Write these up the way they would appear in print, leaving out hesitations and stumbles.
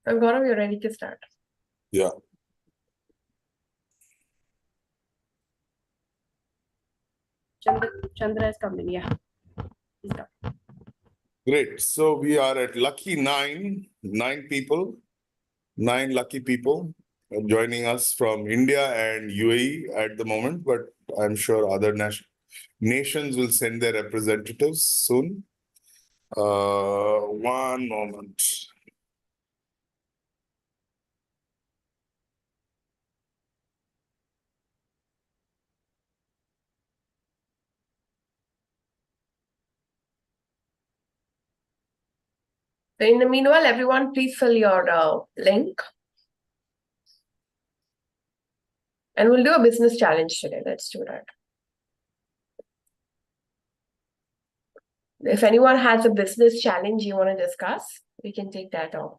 So Gaurav, you're ready to start. Yeah. Chandra is coming. Yeah. He's coming. Great. So we are at lucky nine people, 9 lucky people joining us from India and UAE at the moment, but I'm sure other nations will send their representatives soon. One moment. So in the meanwhile, everyone, please fill your link. And we'll do a business challenge today. Let's do that. If anyone has a business challenge you want to discuss, we can take that out.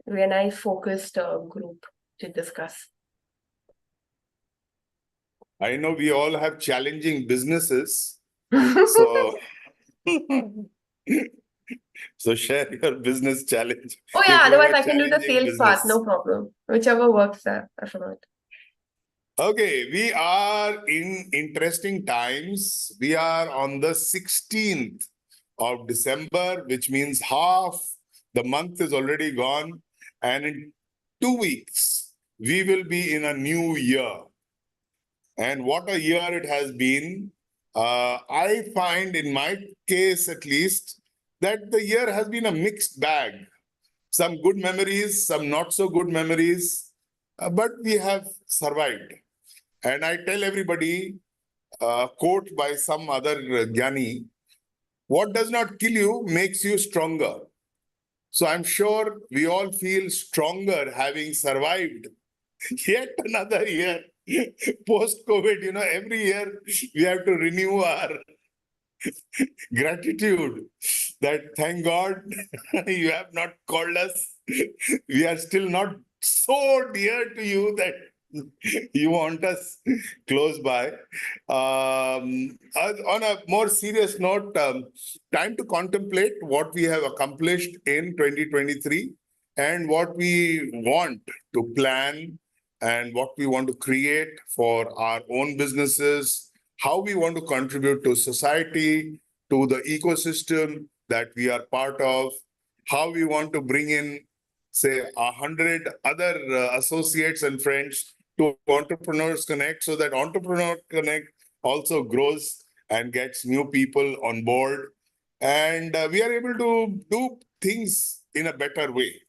We're a nice focused group to discuss. I know we all have challenging businesses. So, so share your business challenge. Oh If yeah, you have otherwise a I can do the challenging sales part, business. no problem. Whichever works there, I forgot. Okay, we are in interesting times. We are on the 16th of December, which means half the month is already gone. And in 2 weeks, we will be in a new year. And what a year it has been. I find, in my case at least, that the year has been a mixed bag. Some good memories, some not so good memories, but we have survived. And I tell everybody, quote by some other Jnani, what does not kill you makes you stronger. So I'm sure we all feel stronger having survived yet another year. Post-COVID, every year we have to renew our gratitude that thank God you have not called us. We are still not so dear to you that you want us close by. On a more serious note, time to contemplate what we have accomplished in 2023 and what we want to plan and what we want to create for our own businesses, how we want to contribute to society, to the ecosystem that we are part of, how we want to bring in, say, 100 other associates and friends to Entrepreneurs Connect so that Entrepreneur Connect also grows and gets new people on board. And we are able to do things in a better way.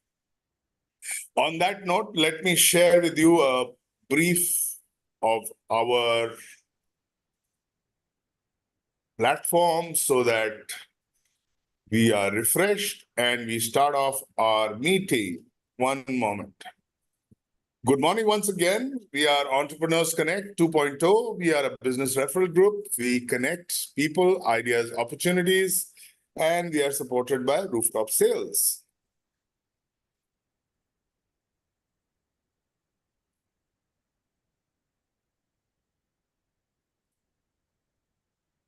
On that note, let me share with you a brief of our platform so that we are refreshed and we start off our meeting. One moment. Good morning once again. We are Entrepreneurs Connect 2.0. We are a business referral group. We connect people, ideas, opportunities, and we are supported by Rooftop Sales.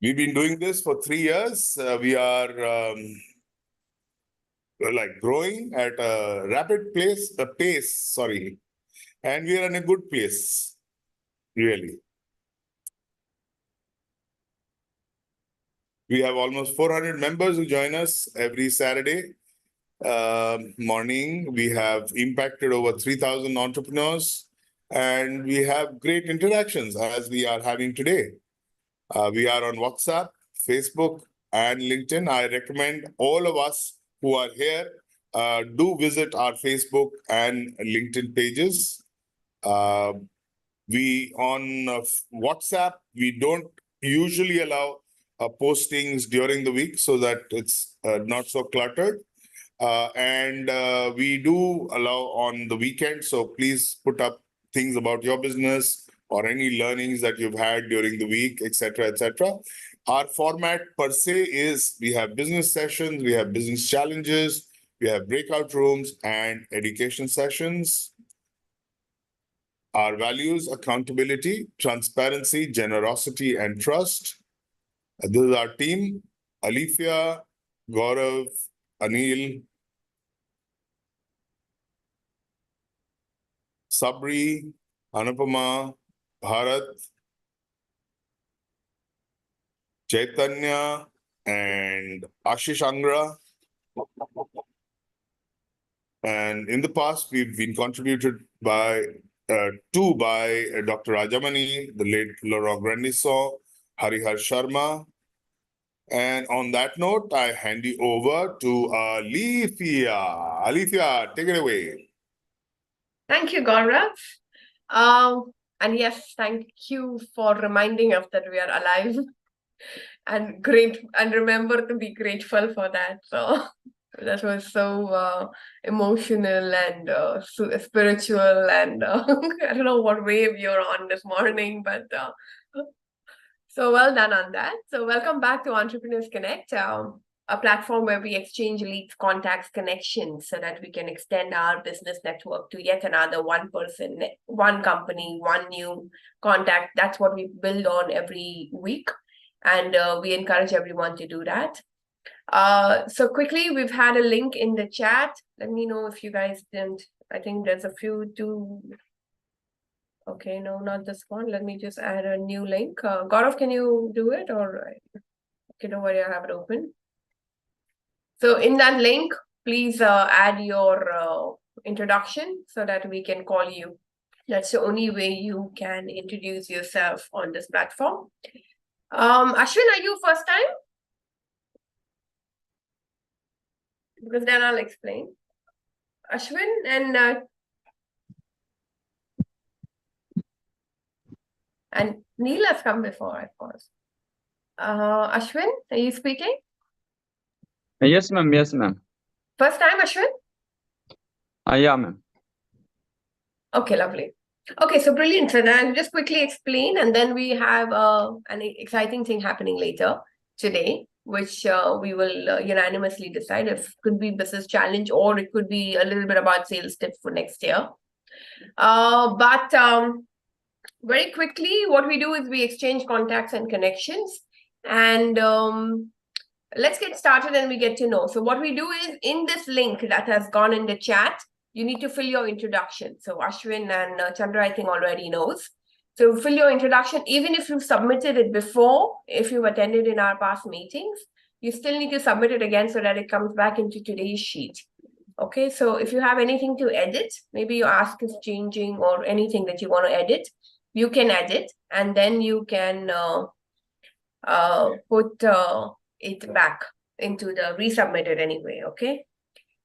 We've been doing this for 3 years. We are growing at a rapid pace, and we are in a good place, really. We have almost 400 members who join us every Saturday morning. We have impacted over 3,000 entrepreneurs, and we have great interactions as we are having today. We are on WhatsApp, Facebook, and LinkedIn. I recommend all of us who are here do visit our Facebook and LinkedIn pages. We on WhatsApp, we don't usually allow postings during the week so that it's not so cluttered. And we do allow on the weekend. So please put up things about your business or any learnings that you've had during the week, etc., etc. Our format per se is we have business sessions, we have business challenges, we have breakout rooms and education sessions. Our values: accountability, transparency, generosity, and trust. This is our team: Alifia, Gaurav, Anil, Sabri, Anupama, Bharat, Chaitanya, and Ashish Angra. And in the past, we've been contributed by Dr. Rajamani, the late Laurent Grandisson, Harihar Sharma. And on that note, I hand you over to Alethea. Alethea, take it away. Thank you, Gaurav. And yes, thank you for reminding us that we are alive and remember to be grateful for that. So that was so emotional and spiritual, and I don't know what wave you're on this morning, but so well done on that. So welcome back to Entrepreneurs Connect, a platform where we exchange leads, contacts, connections so that we can extend our business network to yet another one person, one company, one new contact. That's what we build on every week. And we encourage everyone to do that. So quickly, we've had a link in the chat. Let me know if you guys didn't. I think there's a few too. Okay, no, not this one. Let me just add a new link. Gaurav, can you do it? Or okay, don't worry, I have it open. So in that link, please add your introduction so that we can call you. That's the only way you can introduce yourself on this platform. Ashwin, are you first time? Because then I'll explain. Ashwin and Neil has come before, of course. Ashwin, are you speaking? Yes, ma'am. Yes, ma'am. First time, Ashwin? Yeah, ma'am. Okay, lovely. Okay, so brilliant. So then I'll just quickly explain, and then we have an exciting thing happening later today, which we will unanimously decide if it could be business challenge or it could be a little bit about sales tips for next year. But very quickly, what we do is we exchange contacts and connections, and let's get started and we get to know. So what we do is in this link that has gone in the chat, you need to fill your introduction. So Ashwin and Chandra, I think already knows. So fill your introduction, even if you've submitted it before, if you've attended in our past meetings, you still need to submit it again so that it comes back into today's sheet. Okay, so if you have anything to edit, maybe your ask is changing or anything that you want to edit, you can edit, and then you can put it back into the resubmitted anyway, okay?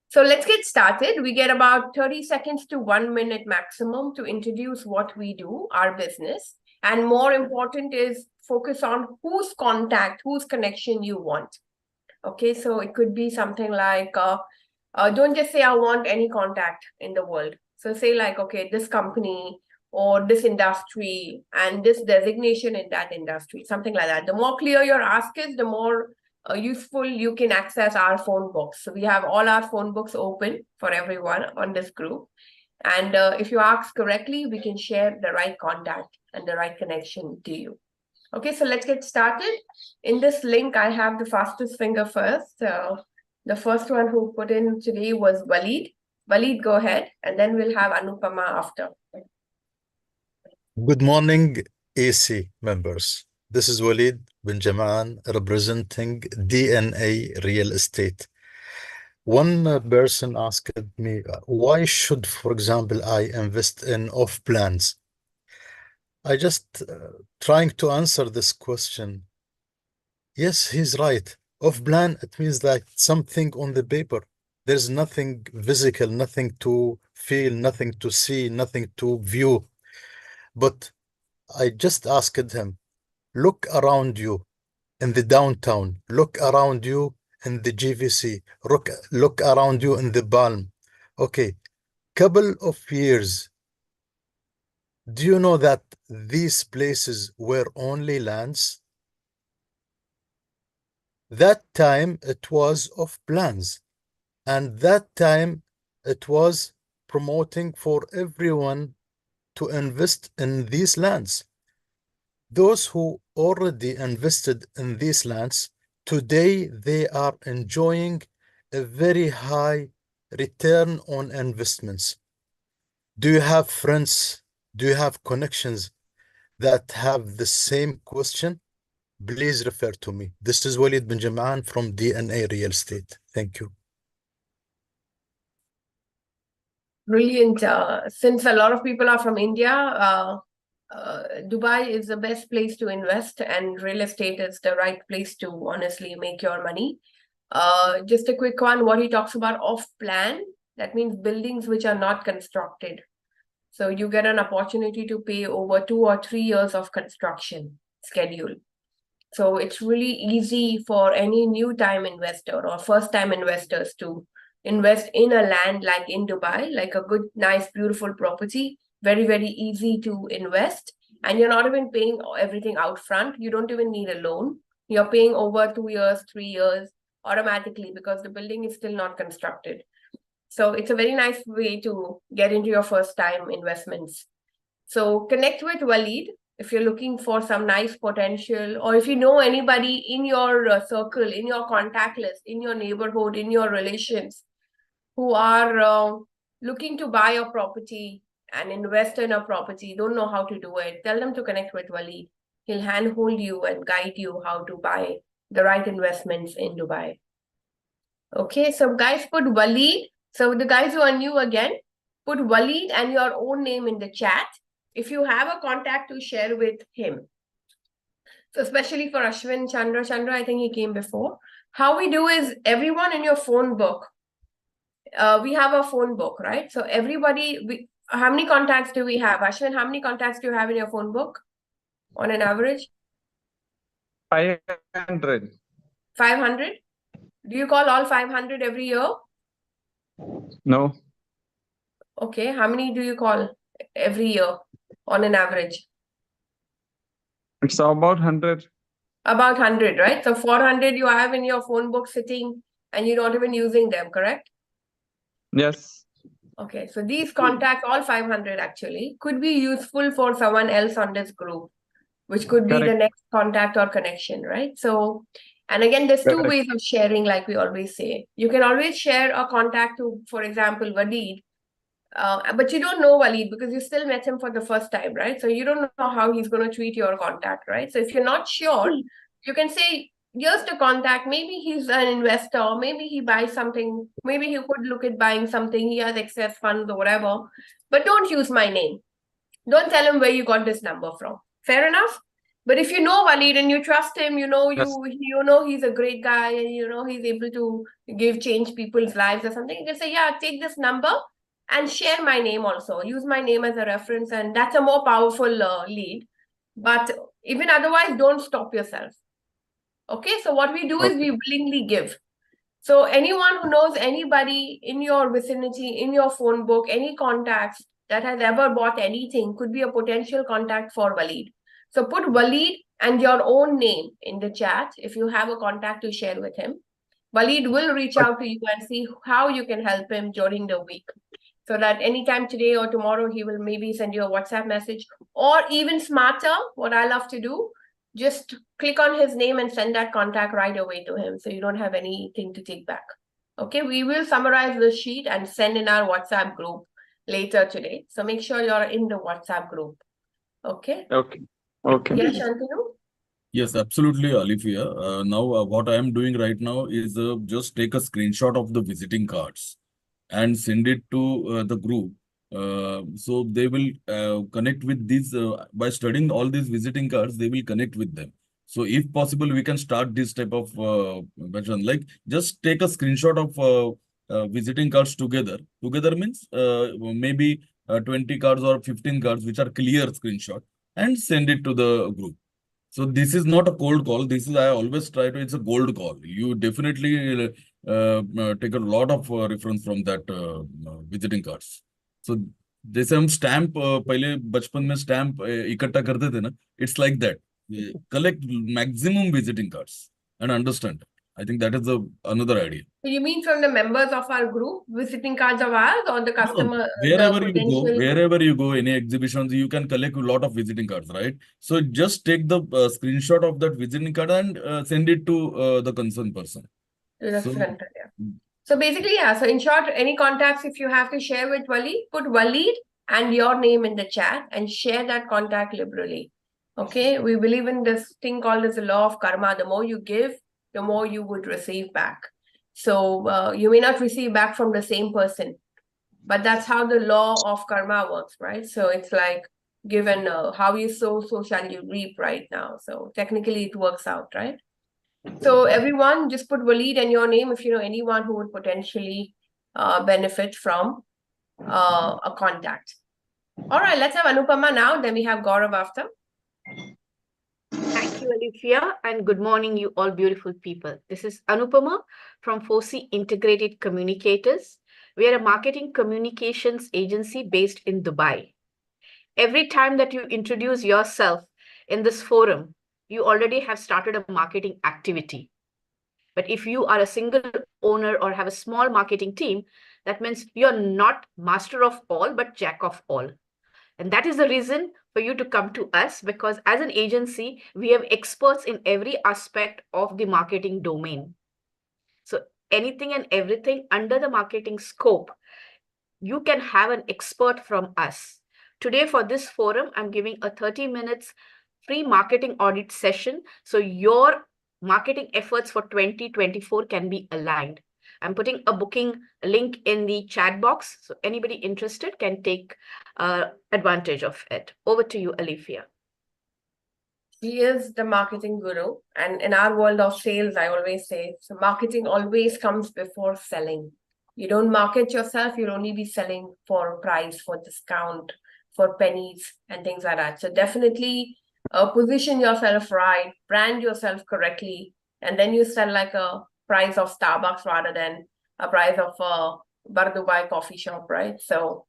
So let's get started. We get about 30 seconds to 1 minute maximum to introduce what we do, our business. And more important is focus on whose contact, whose connection you want. Okay, so it could be something like, don't just say I want any contact in the world. So say like, okay, this company or this industry and this designation in that industry, something like that. The more clear your ask is, the more useful you can access our phone books. So we have all our phone books open for everyone on this group. And if you ask correctly, we can share the right contact and the right connection to you. Okay, so let's get started. In this link, I have the fastest finger first. The first one who put in today was Walid. Walid, go ahead. And then we'll have Anupama after. Good morning, AC members. This is Walid bin Jaman representing DNA Real Estate. One person asked me, why should, for example, I invest in off plans? I just trying to answer this question. Yes, he's right. Off plan, it means like something on the paper. There's nothing physical, nothing to feel, nothing to see, nothing to view. But I just asked him, look around you in the downtown, look around you in the GVC, look around you in the Palm. Okay, couple of years. Do you know that these places were only lands? That time it was of plans, and that time it was promoting for everyone to invest in these lands. Those who already invested in these lands, today they are enjoying a very high return on investments. Do you have friends? Do you have connections that have the same question? Please refer to me. This is Walid bin Jama'an from DNA Real Estate. Thank you. Brilliant. Since a lot of people are from India, Dubai is the best place to invest, and real estate is the right place to honestly make your money. Just a quick one, what he talks about off plan, that means buildings which are not constructed. So you get an opportunity to pay over 2 or 3 years of construction schedule. So it's really easy for any new time investor or first time investors to invest in a land like in Dubai, like a good, nice, beautiful property. Very, very easy to invest. And you're not even paying everything out front. You don't even need a loan. You're paying over 2 years, 3 years automatically because the building is still not constructed. So it's a very nice way to get into your first time investments. So connect with Walid if you're looking for some nice potential, or if you know anybody in your circle, in your contact list, in your neighborhood, in your relations who are looking to buy a property and invest in a property, don't know how to do it, tell them to connect with Walid. He'll handhold you and guide you how to buy the right investments in Dubai. Okay, so guys, put Walid. So the guys who are new again, put Walid and your own name in the chat if you have a contact to share with him. So especially for Ashwin, Chandra, I think he came before. How we do is everyone in your phone book. We have a phone book, right? So everybody, how many contacts do we have? Ashwin, how many contacts do you have in your phone book on an average? 500. 500? Do you call all 500 every year? No. Okay, how many do you call every year on an average? It's about 100. About 100, right? So 400 you have in your phone book sitting and you're not even using them, correct? Yes. Okay, so these contacts, all 500 actually, could be useful for someone else on this group, which could be the Correct. next contact or connection, right? So, and again, there's two Correct. ways of sharing, like we always say. You can always share a contact to, for example, Walid, but you don't know Walid because you still met him for the first time, right? So you don't know how he's going to treat your contact, right? So if you're not sure, you can say, here's the contact. Maybe he's an investor. Maybe he buys something. Maybe he could look at buying something. He has excess funds or whatever. But don't use my name. Don't tell him where you got this number from. Fair enough? But if you know Walid and you trust him, you know Yes. you know he's a great guy and you know he's able to change people's lives or something, you can say, yeah, take this number and share my name also. Use my name as a reference, and that's a more powerful lead. But even otherwise, don't stop yourself. Okay, so what we do is we willingly give. So anyone who knows anybody in your vicinity, in your phone book, any contacts that has ever bought anything could be a potential contact for Walid. So put Walid and your own name in the chat if you have a contact to share with him. Walid will reach out to you and see how you can help him during the week. So that anytime today or tomorrow, he will maybe send you a WhatsApp message, or even smarter, what I love to do, just click on his name and send that contact right away to him. So you don't have anything to take back. Okay, we will summarize the sheet and send in our WhatsApp group later today. So make sure you're in the WhatsApp group. Okay. Okay. Okay. Yeah, Shantanu? Yes, absolutely, Alifia. Now, what I am doing right now is just take a screenshot of the visiting cards and send it to the group. So they will connect with these, by studying all these visiting cards, they will connect with them. So if possible, we can start this type of version, like just take a screenshot of visiting cards together. Together means maybe 20 cards or 15 cards, which are clear screenshot, and send it to the group. So this is not a cold call. This is, I always try to, it's a gold call. You definitely take a lot of reference from that visiting cards. So जैसे हम stamp पहले बचपन में stamp इकट्ठा करते थे ना, it's like that. Collect maximum visiting cards and understand. I think that is another idea. So you mean from the members of our group, visiting cards of ours, or the No, customer, wherever the you go, potential? wherever you go, any exhibitions, you can collect a lot of visiting cards, right? So just take the screenshot of that visiting card and send it to the concerned person. To the So, front, yeah. So basically, yeah. So in short, any contacts if you have to share with Walid, put Walid and your name in the chat and share that contact liberally. Okay, we believe in this thing called as the law of karma. The more you give, the more you would receive back. So you may not receive back from the same person, but that's how the law of karma works, right? So it's like given how you sow, so shall you reap right now. So technically it works out, right? So everyone just put Waleed and your name if you know anyone who would potentially benefit from a contact. All right, let's have Anupama now. Then we have Gaurav after. Thank you, Alifia, and good morning, you all beautiful people. This is Anupama from 4C Integrated Communicators. We are a marketing communications agency based in Dubai. Every time that you introduce yourself in this forum, you already have started a marketing activity. But if you are a single owner or have a small marketing team, that means you're not master of all, but jack of all. And that is the reason for you to come to us, because as an agency, we have experts in every aspect of the marketing domain. So anything and everything under the marketing scope, you can have an expert from us. Today for this forum, I'm giving a 30 minutes free marketing audit session. So your marketing efforts for 2024 can be aligned. I'm putting a booking link in the chat box. So anybody interested can take advantage of it. Over to you, Alifia. She is the marketing guru. And in our world of sales, I always say, so marketing always comes before selling. You don't market yourself, you'll only be selling for price, for discount, for pennies and things like that. So definitely position yourself right, brand yourself correctly, and then you sell like a price of Starbucks rather than a price of a Dubai coffee shop, right? So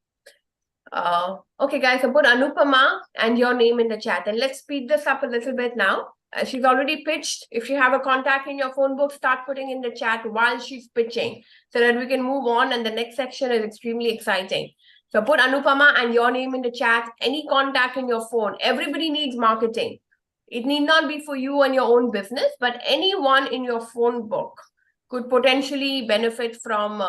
okay, guys, so put Anupama and your name in the chat, and let's speed this up a little bit now. She's already pitched. If you have a contact in your phone book, start putting in the chat while she's pitching so that we can move on. And the next section is extremely exciting. So put Anupama and your name in the chat, any contact in your phone. Everybody needs marketing. It need not be for you and your own business, but anyone in your phone book could potentially benefit from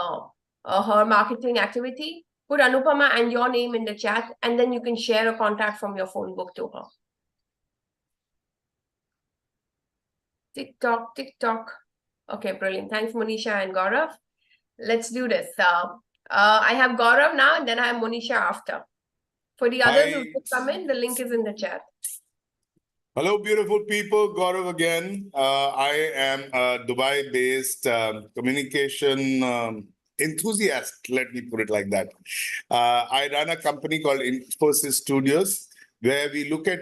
her marketing activity. Put Anupama and your name in the chat, and then you can share a contact from your phone book to her. TikTok, TikTok. Okay, brilliant. Thanks, Monisha and Gaurav. Let's do this. I have Gaurav now, and then I have Monisha after. For the others who will come in, the link is in the chat. Hello, beautiful people. Gaurav again. I am a Dubai-based communication enthusiast, let me put it like that. I run a company called Infosys Studios, where we look at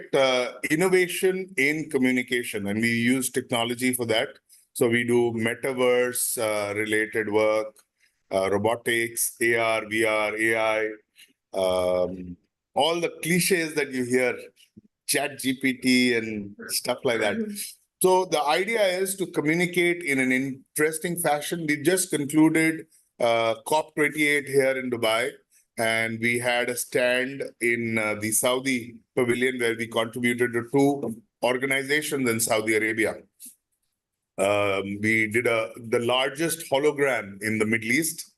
innovation in communication, and we use technology for that. So we do metaverse related work, robotics, AR, VR, AI, all the cliches that you hear, chat GPT and stuff like that. So the idea is to communicate in an interesting fashion. We just concluded COP28 here in Dubai, and we had a stand in the Saudi pavilion where we contributed to 2 organizations in Saudi Arabia. We did the largest hologram in the Middle East,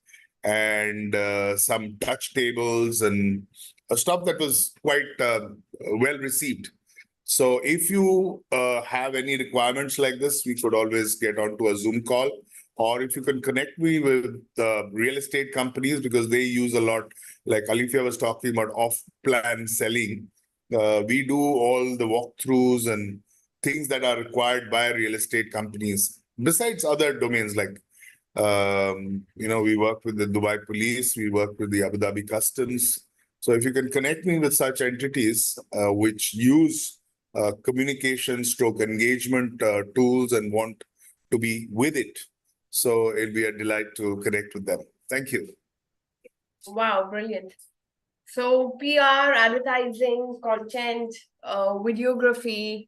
and some touch tables and stuff that was quite well received. So if you have any requirements like this, we could always get onto a Zoom call, or if you can connect me with real estate companies, because they use a lot, like Alifia was talking about off-plan selling. We do all the walkthroughs and things that are required by real estate companies, besides other domains like, we work with the Dubai police, we work with the Abu Dhabi customs. So if you can connect me with such entities which use communication stroke engagement tools and want to be with it, so it'll be a delight to connect with them. Thank you. Wow, brilliant. So PR, advertising, content, videography,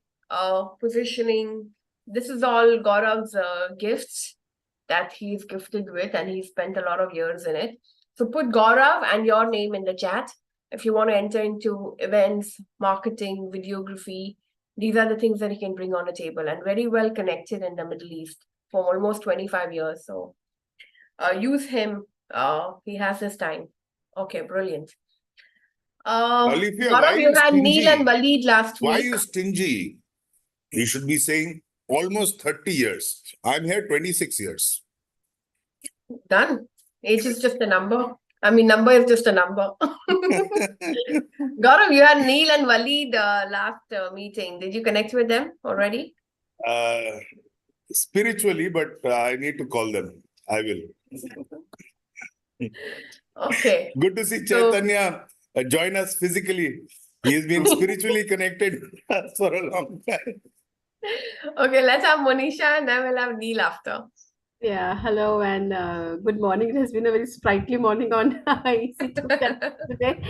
positioning, this is all Gaurav's gifts that he's gifted with, and he spent a lot of years in it. So put Gaurav and your name in the chat if you want to enter into events, marketing, videography. These are the things that he can bring on the table, and very well connected in the Middle East for almost 25 years. So use him. He has his time. Okay, brilliant. Alifia, why Gaurav, are you you had Neil and stingy? Waleed last Why are week. you stingy? You should be saying almost 30 years. I'm here 26 years. Done. Age is just a number. I mean, number is just a number. Gaurav, you had Neil and Waleed last meeting. Did you connect with them already? Spiritually, but I need to call them. I will. Okay. Good to see So- Chaitanya join us physically. He has been spiritually connected with us for a long time. Okay, let's have Monisha and then we'll have Neil after. Yeah, hello and good morning. It has been a very sprightly morning on EC2 today.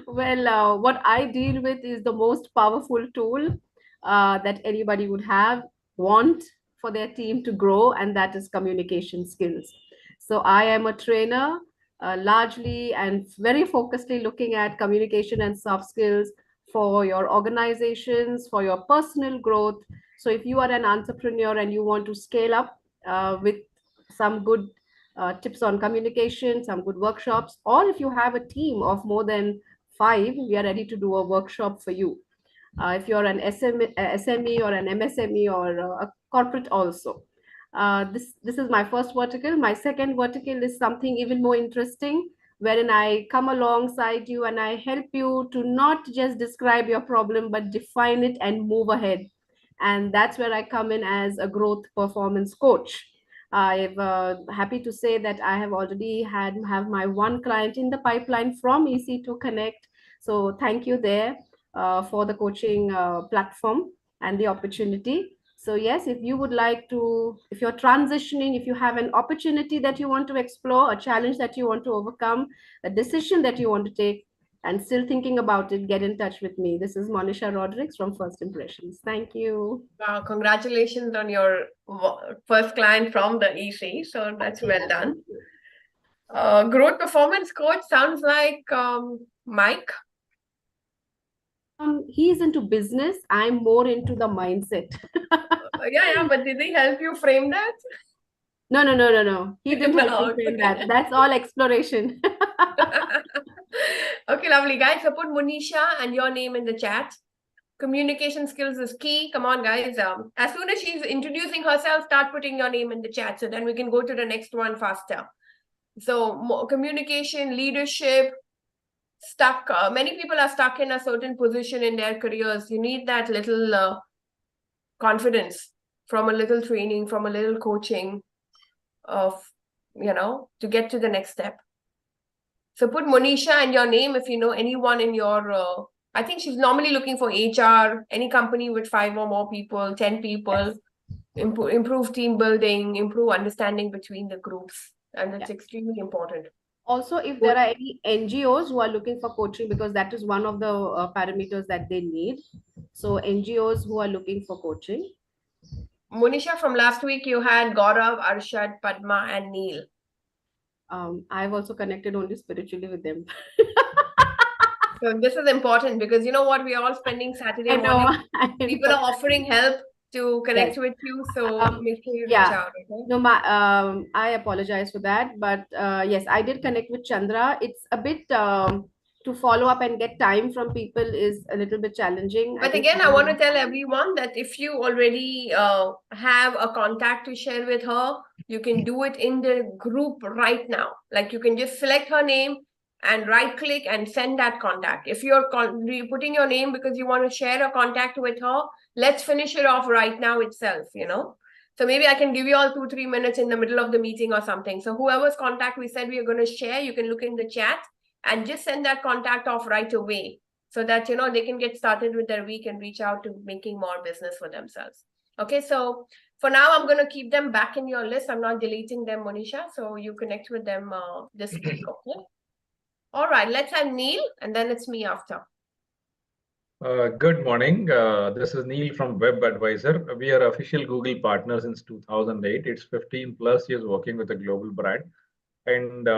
Well, what I deal with is the most powerful tool that anybody would want for their team to grow, and that is communication skills. So I am a trainer, largely and very focusedly looking at communication and soft skills for your organizations, for your personal growth. So if you are an entrepreneur and you want to scale up with some good tips on communication, some good workshops, or if you have a team of more than 5, we are ready to do a workshop for you. If you're an SME or an MSME or a corporate also. This is my first vertical. My second vertical is something even more interesting, wherein I come alongside you and I help you to not just describe your problem, but define it and move ahead. And that's where I come in as a growth performance coach. I'm happy to say that I have already have my one client in the pipeline from EC2 Connect. So thank you there for the coaching platform and the opportunity. So yes, if you would like to, if you're transitioning, if you have an opportunity that you want to explore, a challenge that you want to overcome, a decision that you want to take, and still thinking about it, get in touch with me. This is Monisha Rodriguez from First Impressions. Thank you. Wow, congratulations on your first client from the EC. So that's well done. Growth performance coach sounds like Mike. He's into business. I'm more into the mindset. Yeah, but did he help you frame that? No. He didn't help No, me frame okay. that. That's all exploration. Okay, lovely. Guys, so put Monisha and your name in the chat. Communication skills is key. Come on, guys. As soon as she's introducing herself, start putting your name in the chat so then we can go to the next one faster. So communication, leadership, stuck. Many people are stuck in a certain position in their careers. You need that little confidence from a little training, from a little coaching of, to get to the next step. So put Monisha and your name if you know anyone in your, I think she's normally looking for HR, any company with 5 or more people, 10 people, improve team building, improve understanding between the groups. And it's extremely important. Also, if there are any NGOs who are looking for coaching, because that is one of the parameters that they need. So NGOs who are looking for coaching. Monisha, from last week, you had Gaurav, Arshad, Padma, and Neil. I've also connected only spiritually with them. So this is important because you know what? We are all spending Saturday morning. People are offering help to connect with you. So make sure you reach out. Okay? No, I apologize for that. But yes, I did connect with Chandra. It's a bit to follow up and get time from people is a little bit challenging. But again, I want to tell everyone that if you already have a contact to share with her, you can do it in the group right now. Like you can just select her name and right click and send that contact. If you're putting your name because you want to share a contact with her, let's finish it off right now itself, So maybe I can give you all 2-3 minutes in the middle of the meeting or something. So whoever's contact we said we are going to share, you can look in the chat and just send that contact off right away so that, they can get started with their week and reach out to making more business for themselves. Okay, so for now, I'm going to keep them back in your list. I'm not deleting them, Monisha. So you connect with them this week, okay? All right, let's have Neil and then it's me after. Good morning. This is Neil from Web Advisor. We are official Google partner since 2008. It's 15 plus years working with a global brand. And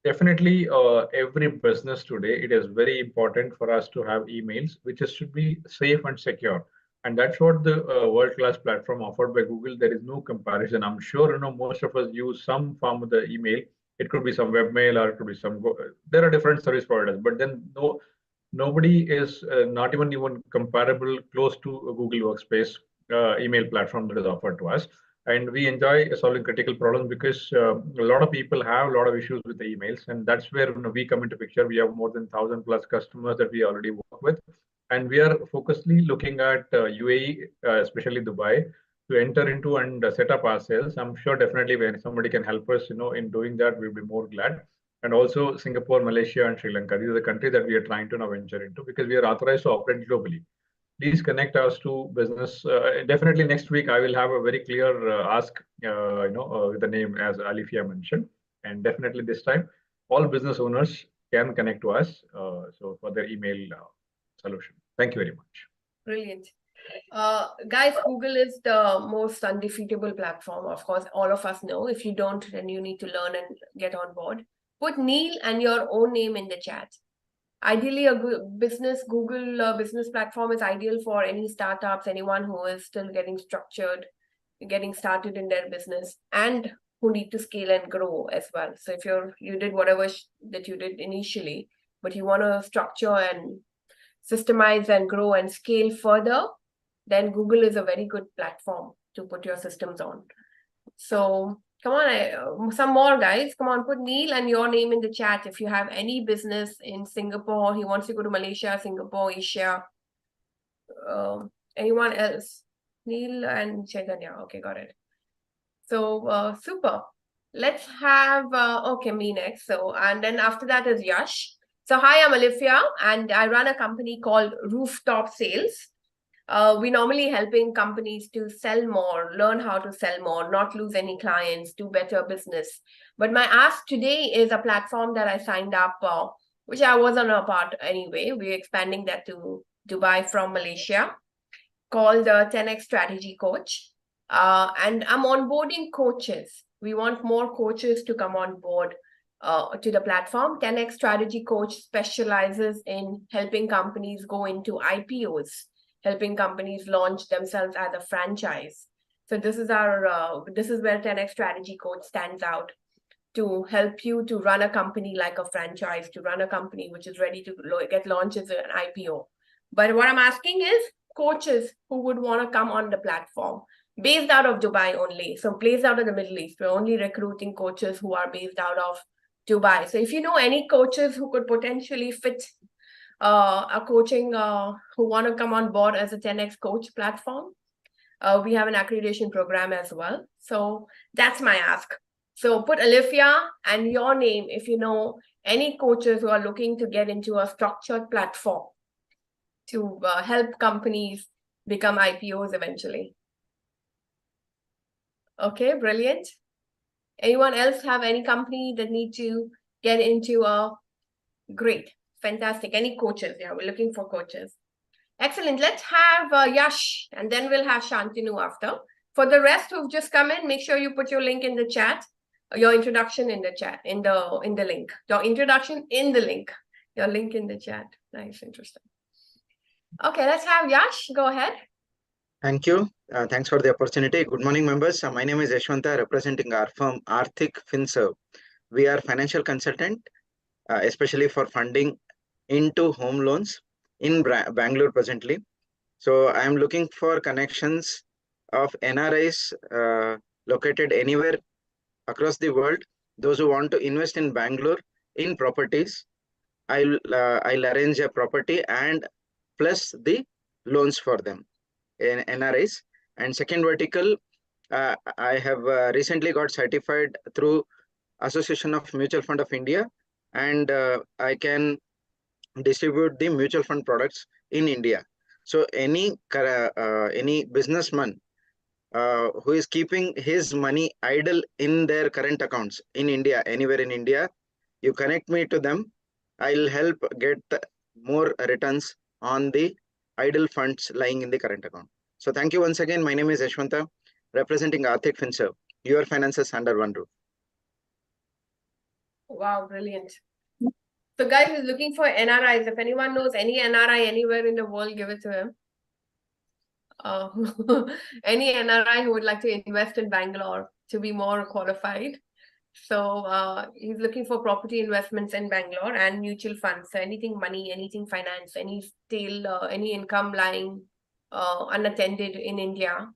definitely every business today, it is very important for us to have emails, which should be safe and secure. And that's what the world-class platform offered by Google. There is no comparison. I'm sure most of us use some form of the email. It could be some webmail or it could be some. There are different service providers, but then nobody is not even comparable close to a Google Workspace email platform that is offered to us. And we enjoy solving critical problems because a lot of people have a lot of issues with the emails, and that's where we come into picture. We have more than 1,000+ customers that we already work with, and we are focusedly looking at UAE, especially Dubai, to enter into and set up ourselves. I'm sure definitely when somebody can help us, in doing that, we'll be more glad. And also Singapore, Malaysia, and Sri Lanka. These are the countries that we are trying to now venture into because we are authorized to operate globally. Please connect us to business. Definitely next week I will have a very clear ask, with the name as Alifia mentioned, and definitely this time all business owners can connect to us. So for their email solution. Thank you very much. Brilliant. Guys, Google is the most undefeatable platform. Of course, all of us know. If you don't, then you need to learn and get on board. Put Neil and your own name in the chat. Ideally, a Google business platform is ideal for any startups, anyone who is still getting structured, getting started in their business, and who need to scale and grow as well. So if you did whatever that you did initially, but you want to structure and systemize and grow and scale further, then Google is a very good platform to put your systems on. So come on, some more guys. Come on, put Neil and your name in the chat if you have any business in Singapore. He wants to go to Malaysia, Singapore, Asia. Anyone else? Neil and Chaitanya. Okay, got it. So super. Let's have okay, me next. So and then after that is Yash. So hi, I'm Alifia, and I run a company called Rooftop Sales. We normally helping companies to sell more, learn how to sell more, not lose any clients, do better business. But my ask today is a platform that I signed up, which I wasn't a part anyway. We're expanding that to Dubai from Malaysia, called 10x Strategy Coach. And I'm onboarding coaches. We want more coaches to come on board to the platform. 10x Strategy Coach specializes in helping companies go into IPOs, helping companies launch themselves as a franchise. So this is where 10x Strategy Coach stands out, to help you to run a company like a franchise, to run a company which is ready to get launched as an IPO. But what I'm asking is coaches who would want to come on the platform, based out of Dubai only. So based out of the Middle East. We're only recruiting coaches who are based out of Dubai. So if you know any coaches who could potentially fit a coaching, who want to come on board as a 10x coach platform, we have an accreditation program as well. So that's my ask. So put Alifia and your name if you know any coaches who are looking to get into a structured platform to help companies become IPOs eventually. Okay, brilliant. Anyone else have any company that need to get into a great, fantastic, any coaches? Yeah, we're looking for coaches. Excellent. Let's have Yash, and then we'll have Shantanu after. For the rest who've just come in, make sure you put your link in the chat, your introduction in the chat, in the link. Your introduction in the link. Your link in the chat. Nice, interesting. Okay, let's have Yash. Go ahead. Thank you. Thanks for the opportunity. Good morning, members. My name is Yashwanta, representing our firm Arthik FinServe. We are financial consultant, especially for funding into home loans in Bangalore presently. So I am looking for connections of NRIs located anywhere across the world. Those who want to invest in Bangalore in properties, I'll arrange a property and plus the loans for them in NRIs. And second vertical, I have recently got certified through Association of Mutual Fund of India, and I can distribute the mutual fund products in India. So any businessman who is keeping his money idle in their current accounts in India, anywhere in India, you connect me to them. I'll help get more returns on the idle funds lying in the current account. So thank you once again. My name is Yashwanta, representing Arthik FinServe. Your finances under one roof. Wow, brilliant. So guys is looking for NRIs. If anyone knows any NRI anywhere in the world, give it to him. Any NRI who would like to invest in Bangalore to be more qualified. So he's looking for property investments in Bangalore and mutual funds. So anything money, anything finance, any still any income lying unattended in India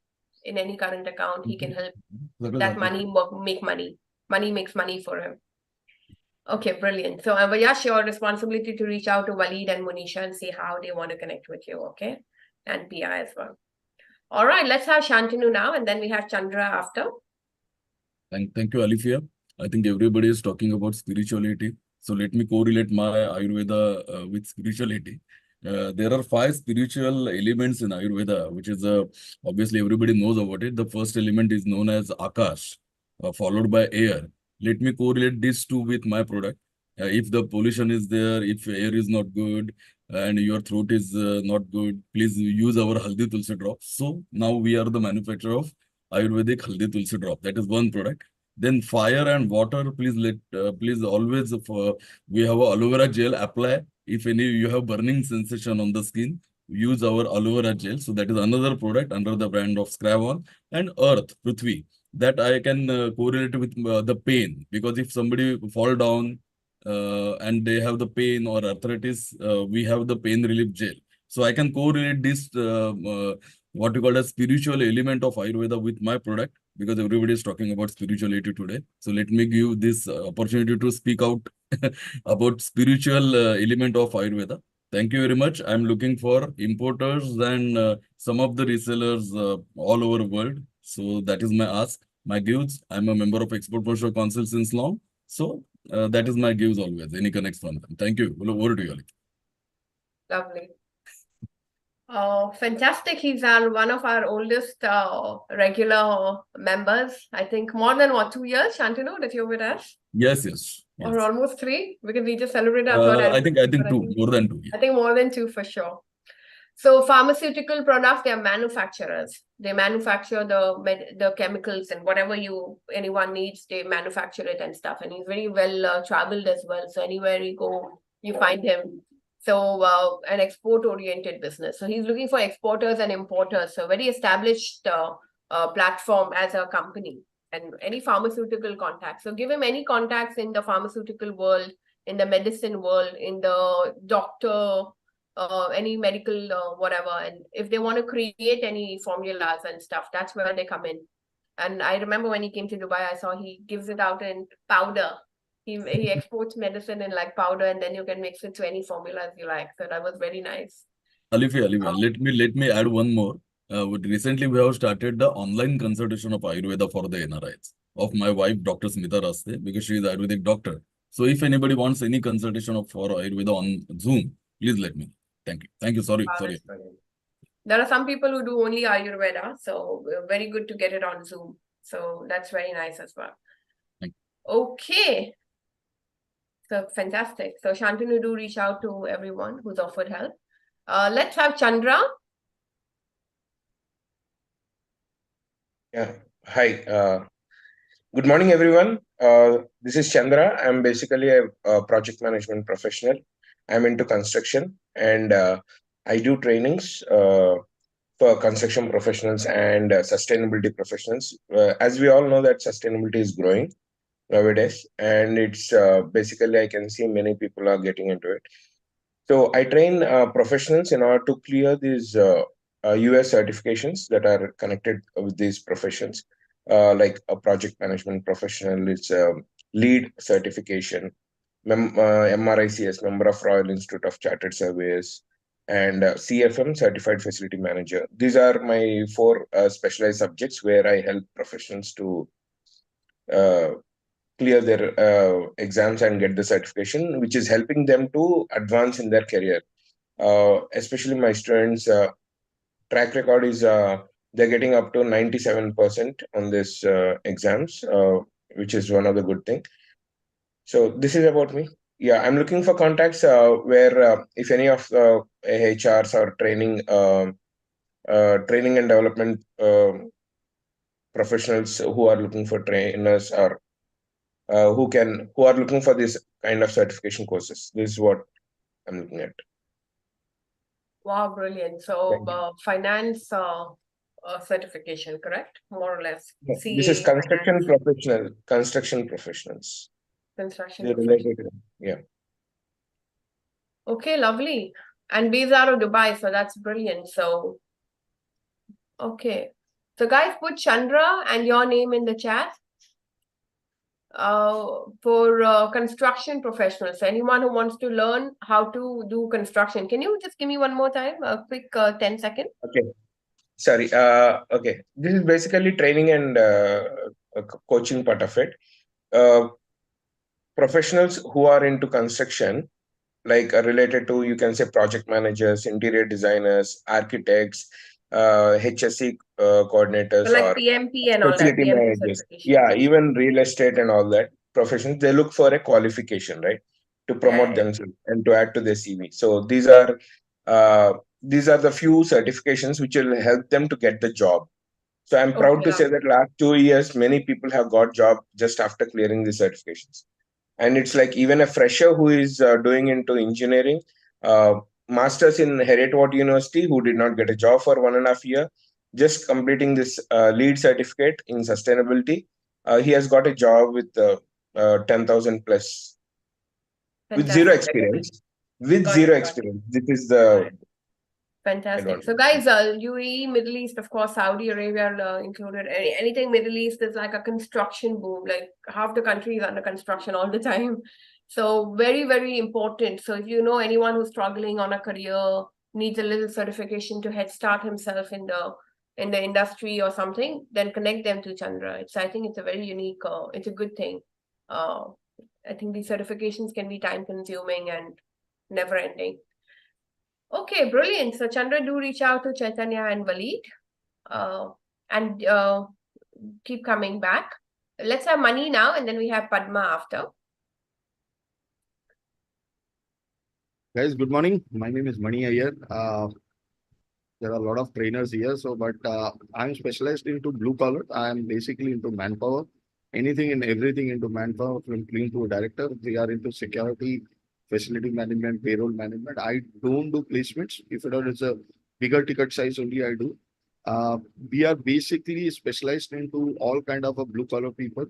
in any current account, he can help that money make money. Money makes money for him. Okay, brilliant. So Vayash, your responsibility to reach out to Waleed and Munisha and see how they want to connect with you, okay? And Pia as well. All right, let's have Shantanu now, and then we have Chandra after. Thank you, Alifia. I think everybody is talking about spirituality. So let me correlate my Ayurveda with spirituality. There are 5 spiritual elements in Ayurveda, which is obviously everybody knows about it. The first element is known as Akash, followed by air. Let me correlate these two with my product. If the pollution is there, if air is not good, and your throat is not good, please use our Haldi Tulsi drop. So now we are the manufacturer of Ayurvedic Haldi Tulsi drop. That is one product. Then fire and water, please always, we have a aloe vera gel, apply. If any you have burning sensation on the skin, use our aloe vera gel. So that is another product under the brand of Scravon. And earth, Prithvi, that I can correlate with the pain, because if somebody fall down and they have the pain or arthritis, we have the pain relief gel. So I can correlate this what you call a spiritual element of Ayurveda with my product, because everybody is talking about spirituality today. So let me give this opportunity to speak out about spiritual element of Ayurveda. Thank you very much. I'm looking for importers and some of the resellers all over the world. So that is my ask, my gives. I'm a member of Export Brochure Council since long. So that is my gives always. Any connects from them. Thank you. Over to you, Ali. Lovely. Fantastic. He's one of our oldest regular members. I think more than 2 years, Shantanu, that you're with us? Yes. Or almost 3, because we just celebrated our third I think anniversary, 2, more than 2. Yeah. I think more than 2 for sure. So pharmaceutical products, they are manufacturers. They manufacture the chemicals and whatever anyone needs, they manufacture it and stuff. And he's very well traveled as well. So anywhere you go, you find him. So an export-oriented business. So he's looking for exporters and importers. So very established platform as a company, and any pharmaceutical contacts. So give him any contacts in the pharmaceutical world, in the medicine world, in the doctor, any medical whatever. And if they want to create any formulas and stuff, that's where they come in. And I remember when he came to Dubai, I saw he gives it out in powder. He exports medicine in like powder, and then you can mix it to any formulas you like. So that was very nice. Alifia, let me add one more. Recently, we have started the online consultation of Ayurveda for the NRIs of my wife, Dr. Smita Raste, because she is Ayurvedic doctor. So if anybody wants any consultation for Ayurveda on Zoom, please let me know. Thank you. Thank you. Sorry. There are some people who do only Ayurveda, so very good to get it on Zoom. So that's very nice as well. Thank you. Okay. So fantastic. So Shantanu, do reach out to everyone who's offered help. Let's have Chandra. Yeah. Hi. Good morning, everyone. This is Chandra. I'm basically a project management professional. I'm into construction, and I do trainings for construction professionals and sustainability professionals. As we all know that sustainability is growing nowadays, and it's basically I can see many people are getting into it. So I train professionals in order to clear these US certifications that are connected with these professions, like a project management professional, it's a lead certification, MRICS, Member of Royal Institute of Chartered Surveyors, and CFM, Certified Facility Manager. These are my 4 specialized subjects where I help professionals to clear their exams and get the certification, which is helping them to advance in their career. Especially my students' track record is they're getting up to 97% on this exams, which is one of the good thing. So this is about me. Yeah, I'm looking for contacts where if any of the HRs or training and development professionals who are looking for trainers or who are looking for this kind of certification courses. This is what I'm looking at. Wow, brilliant. So finance certification, correct? More or less. No, this is CA, construction finance, professional, construction professionals. construction They're professional. related to them. Yeah. Okay, lovely. And based out of Dubai, so that's brilliant. So, okay. So guys, put Chandra and your name in the chat. For construction professionals, anyone who wants to learn how to do construction, can you just give me one more time, a quick 10 seconds? Okay. Sorry. Okay. This is basically training and coaching part of it. Professionals who are into construction, like related to, you can say, project managers, interior designers, architects, HSC coordinators, So like or PMP and all that, facility PMP managers. certification. Yeah, even real estate and all that professions, they look for a qualification, right, to promote Yeah. themselves and to add to their CV. So these are the few certifications which will help them to get the job. So I'm proud Okay, to say lovely. that last 2 years, many people have got job just after clearing the certifications. And it's like even a fresher who is doing into engineering, masters in Heriot University, who did not get a job for 1.5 year, just completing this lead certificate in sustainability, he has got a job with 10,000 plus with zero Fantastic. experience. With Got zero it, got it. experience, this is the Fantastic. So, advantage. guys, UAE, Middle East, of course, Saudi Arabia included. Anything Middle East is like a construction boom. Like half the country is under construction all the time. So, very, very important. So, if you know anyone who's struggling on a career, needs a little certification to head start himself in the industry or something, then connect them to Chandra. I think it's a very unique. It's a good thing. I think these certifications can be time consuming and never ending. Okay, brilliant. So Chandra, do reach out to Chaitanya and Walid, and keep coming back. Let's have Mani now, and then we have Padma after. Guys, good morning. My name is Mani Iyer. There are a lot of trainers here, but I'm specialized into blue collar. I'm basically into manpower, anything and everything into manpower, from clean to a director. We are into security, facility management, payroll management. I don't do placements. If it is a bigger ticket size only, I do. We are basically specialized into all kind of a blue collar people.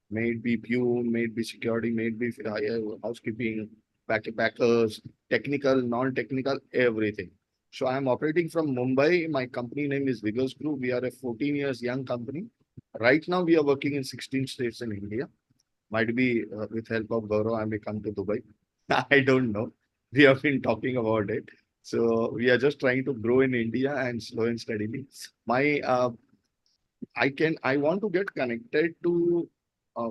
May it be pune, may it be security, may it be housekeeping, packers, technical, non-technical, everything. So I'm operating from Mumbai. My company name is Vigors Group. We are a 14 years young company. Right now, we are working in 16 states in India. Might be with help of Gaurav, I may come to Dubai. I don't know. We have been talking about it. So we are just trying to grow in India and slow and steadily. I want to get connected to uh,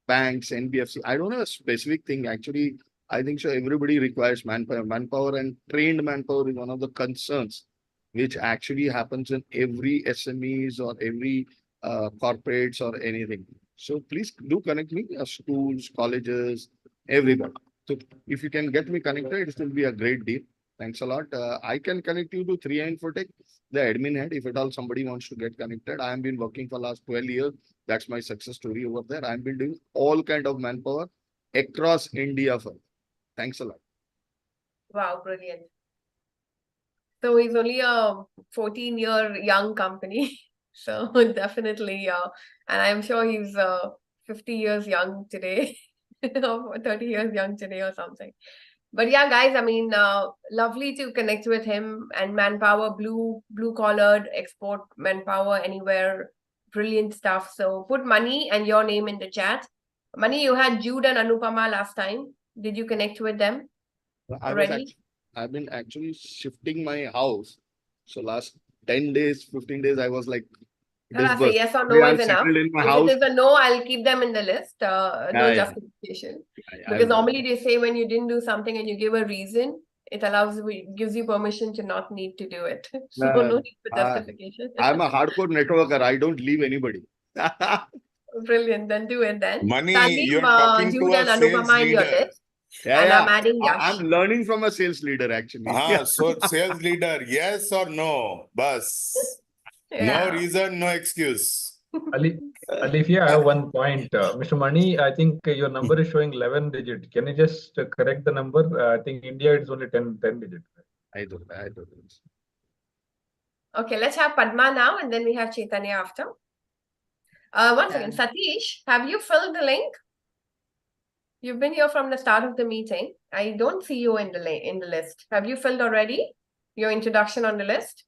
banks, NBFC. I don't know a specific thing. Actually, I think so. Everybody requires manpower. Manpower and trained manpower is one of the concerns which actually happens in every SMEs or every corporates or anything. So please do connect me, schools, colleges, everybody. So if you can get me connected, it will be a great deal. Thanks a lot. I can connect you to 3i Infotech, the admin head, if at all somebody wants to get connected. I have been working for last 12 years. That's my success story over there. I've been doing all kind of manpower across India. Thanks a lot. Wow, brilliant. So he's only a 14-year young company. So definitely, and I'm sure he's 50 years young today, or 30 years young today or something. But yeah, guys, I mean, lovely to connect with him. And manpower, blue collared, export manpower anywhere, brilliant stuff. So put Mani and your name in the chat. Mani, you had Jude and Anupama last time. Did you connect with them already? I've been actually shifting my house. So last 10 days, 15 days, I was like, Say yes or no is enough. in my If house. it is a no, I'll keep them in the list. No justification. Because normally they say when you didn't do something and you give a reason, it gives you permission to not need to do it. So no need for justification. I'm a hardcore networker. I don't leave anybody. Brilliant. Then do it then. Mani, So I'll leave you're talking to Jude a and sales Anupama in your leader. list. And I'm adding Yash. I'm learning from a sales leader actually. So sales leader, yes or no? Bus. No reason, no excuse. Alifia, I have one point. Mr. Mani, I think your number is showing 11 digit. Can you just correct the number? I think India it's only 10 digit. I don't. Okay, let's have Padma now, and then we have Chaitanya after. One second, Satish, have you filled the link? You've been here from the start of the meeting. I don't see you in the list. Have you filled already your introduction on the list?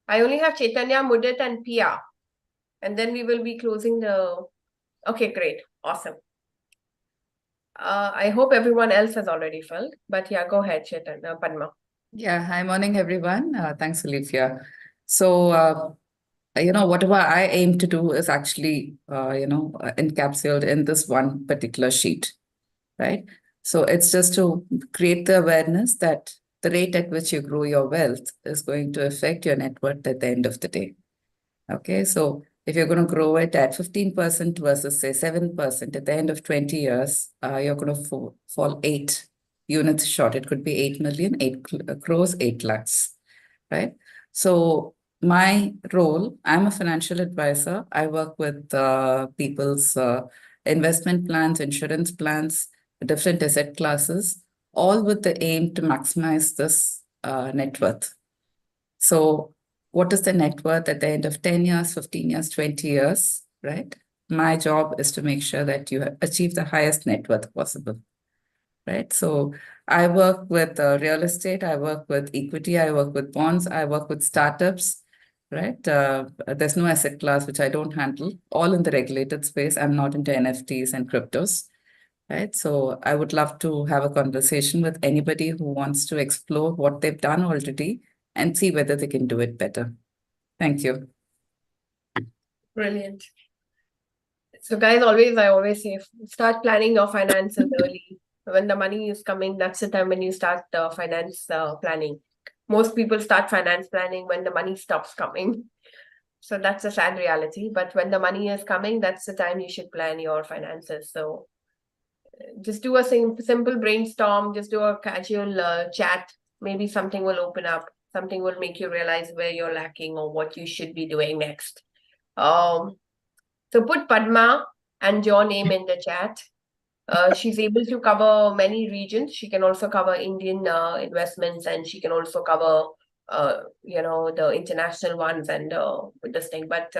I only have Chaitanya, Mudit, and Pia. And then we will be closing the... Okay, great. Awesome. I hope everyone else has already filled. But yeah, go ahead, Chaitanya, Padma. Yeah, hi, morning, everyone. Thanks, Olivia. So, whatever I aim to do is actually, encapsulated in this one particular sheet, right? So it's just to create the awareness that the rate at which you grow your wealth is going to affect your net worth at the end of the day. Okay, so if you're going to grow it at 15% versus say 7%, at the end of 20 years, you're going to fall 8 units short. It could be 8 million, 8 crores, 8 lakhs, right? So my role, I'm a financial advisor. I work with people's investment plans, insurance plans, different asset classes, all with the aim to maximize this net worth. So what is the net worth at the end of 10 years, 15 years, 20 years, right? My job is to make sure that you achieve the highest net worth possible, right? So I work with real estate, I work with equity, I work with bonds, I work with startups, right? There's no asset class which I don't handle, all in the regulated space. I'm not into NFTs and cryptos, right? So I would love to have a conversation with anybody who wants to explore what they've done already and see whether they can do it better. Thank you. Brilliant. So guys, I always say, start planning your finances early. When the money is coming, that's the time when you start finance planning. Most people start finance planning when the money stops coming. So that's a sad reality. But when the money is coming, that's the time you should plan your finances. So just do a simple brainstorm, just do a casual chat. Maybe something will open up. Something will make you realize where you're lacking or what you should be doing next. So put Padma and your name in the chat. She's able to cover many regions. She can also cover Indian investments, and she can also cover, the international ones and this thing. But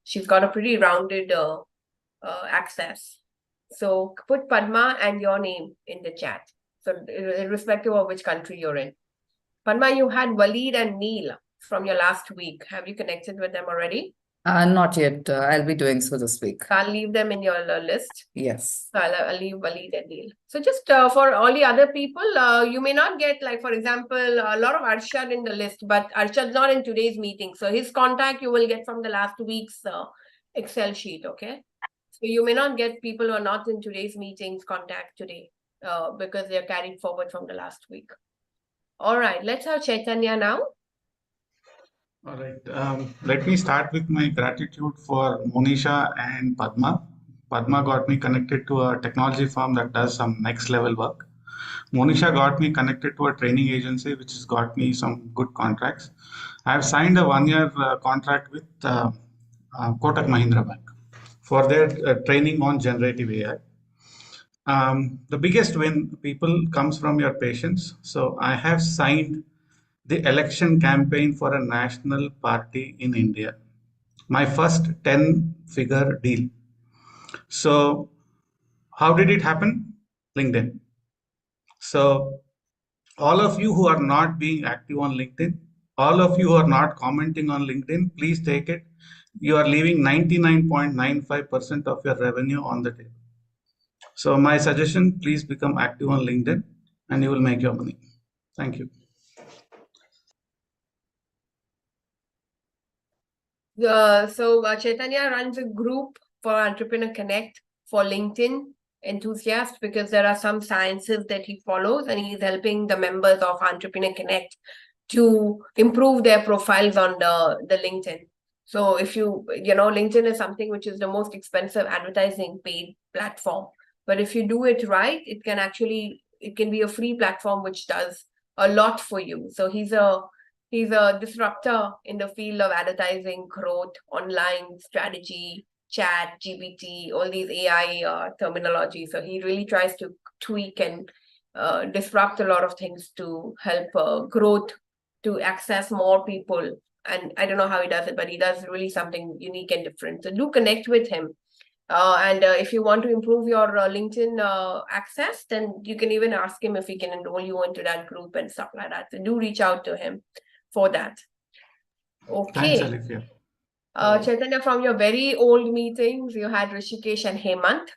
she's got a pretty rounded access. So put Padma and your name in the chat. So irrespective of which country you're in. Padma, you had Waleed and Neil from your last week. Have you connected with them already? Not yet. I'll be doing so this week. I'll leave them in your list. Yes. So I'll leave Waleed and Neil. So just for all the other people, you may not get, like, for example, a lot of Arshad in the list, but Arshad's not in today's meeting. So his contact you will get from the last week's Excel sheet, okay? So you may not get people who are not in today's meeting's contact today because they're carried forward from the last week. All right, let's have Chaitanya now. All right. Let me start with my gratitude for Monisha and Padma. Padma got me connected to a technology firm that does some next level work. Monisha got me connected to a training agency, which has got me some good contracts. I have signed a 1-year contract with Kotak Mahindra Bank for their training on generative AI. The biggest win, people, comes from your patience. So I have signed the election campaign for a national party in India. My first 10-figure deal. So how did it happen? LinkedIn. So all of you who are not being active on LinkedIn, all of you who are not commenting on LinkedIn, please take it. You are leaving 99.95% of your revenue on the table. So my suggestion, please become active on LinkedIn and you will make your money. Thank you. So Chaitanya runs a group for Entrepreneur Connect for LinkedIn enthusiasts, because there are some sciences that he follows, and he's helping the members of Entrepreneur Connect to improve their profiles on the LinkedIn. So if LinkedIn is something which is the most expensive advertising paid platform. But if you do it right, it can be a free platform which does a lot for you. So he's a disruptor in the field of advertising, growth, online strategy, chat, GPT, all these AI terminology. So he really tries to tweak and disrupt a lot of things to help growth, to access more people. And I don't know how he does it, but he does really something unique and different. So do connect with him. And if you want to improve your LinkedIn access, then you can even ask him if he can enroll you into that group and stuff like that. So do reach out to him for that. Thanks, Okay. Alifia. Chaitanya, from your very old meetings, you had Rishikesh and Hemant.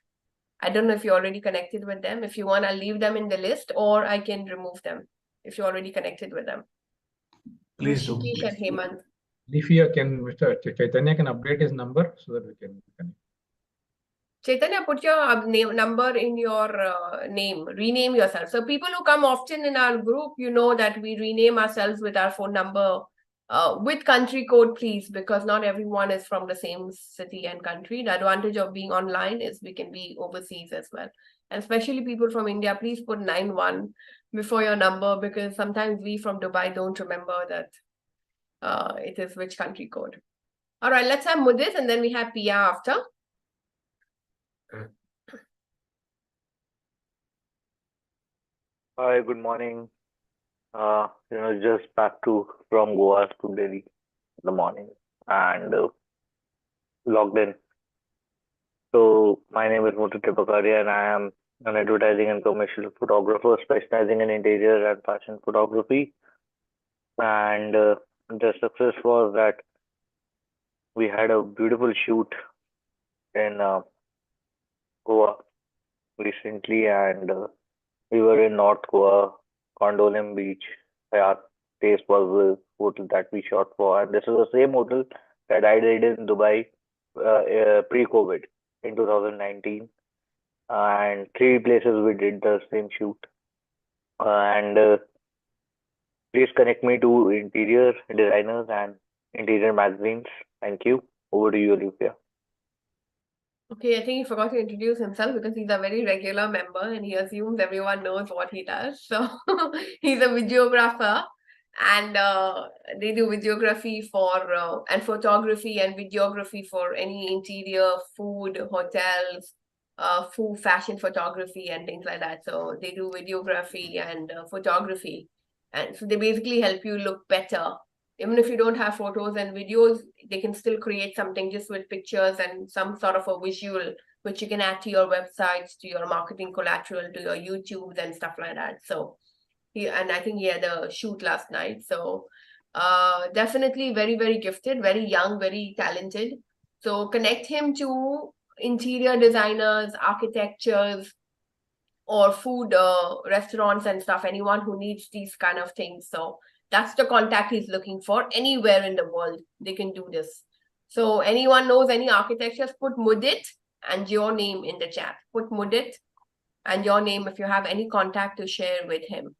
I don't know if you're already connected with them. If you want, I'll leave them in the list, or I can remove them if you're already connected with them. Please do. Rishikesh and Hemant. Alifia, can Mr. Chaitanya can update his number so that we can connect. Chaitanya, put your number in your name. Rename yourself. So people who come often in our group, you know that we rename ourselves with our phone number with country code, please, because not everyone is from the same city and country. The advantage of being online is we can be overseas as well. And especially people from India, please put 91 before your number, because sometimes we from Dubai don't remember that it is which country code. All right, let's have Mudit and then we have Pia after. Hi, good morning. Just back from Goa to Delhi in the morning and logged in. So my name is Muthu Tripakaria and I am an advertising and commercial photographer specializing in interior and fashion photography. And the success was that we had a beautiful shoot in Goa recently, and we were in North Goa, Gondolin Beach. Hayat Place was the hotel that we shot for, and this is the same hotel that I did in Dubai pre-COVID in 2019. And three places we did the same shoot. And please connect me to interior designers and interior magazines. Thank you. Over to you, Olivia. Okay, I think he forgot to introduce himself because he's a very regular member and he assumes everyone knows what he does. So he's a videographer, and they do videography for and photography and videography for any interior, food, hotels, food, fashion photography and things like that. So they do videography and photography. And so they basically help you look better. Even if you don't have photos and videos, they can still create something just with pictures and some sort of a visual, which you can add to your websites, to your marketing collateral, to your YouTubes and stuff like that. So and I think he had a shoot last night. So definitely very, very gifted, very young, very talented. So connect him to interior designers, architectures, or food restaurants and stuff, anyone who needs these kind of things. So that's the contact he's looking for. Anywhere in the world, they can do this. So anyone knows any architectures, put Mudit and your name in the chat. Put Mudit and your name if you have any contact to share with him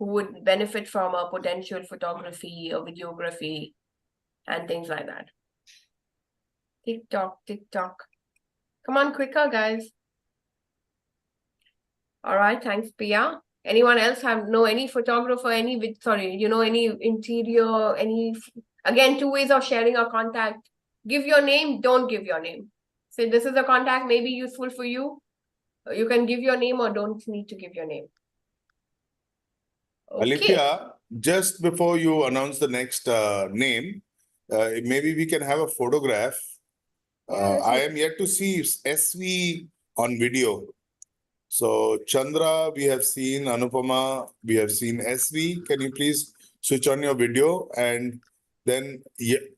who would benefit from a potential photography or videography and things like that. TikTok, TikTok. Come on, quicker, guys. All right, thanks, Pia. Anyone else know any photographer, any interior, again, two ways of sharing a contact. Give your name, don't give your name. Say this is a contact maybe useful for you. You can give your name or don't need to give your name. Okay. Alifia, just before you announce the next name, maybe we can have a photograph. I am yet to see SV on video. So Chandra, we have seen Anupama, we have seen SV. Can you please switch on your video? And then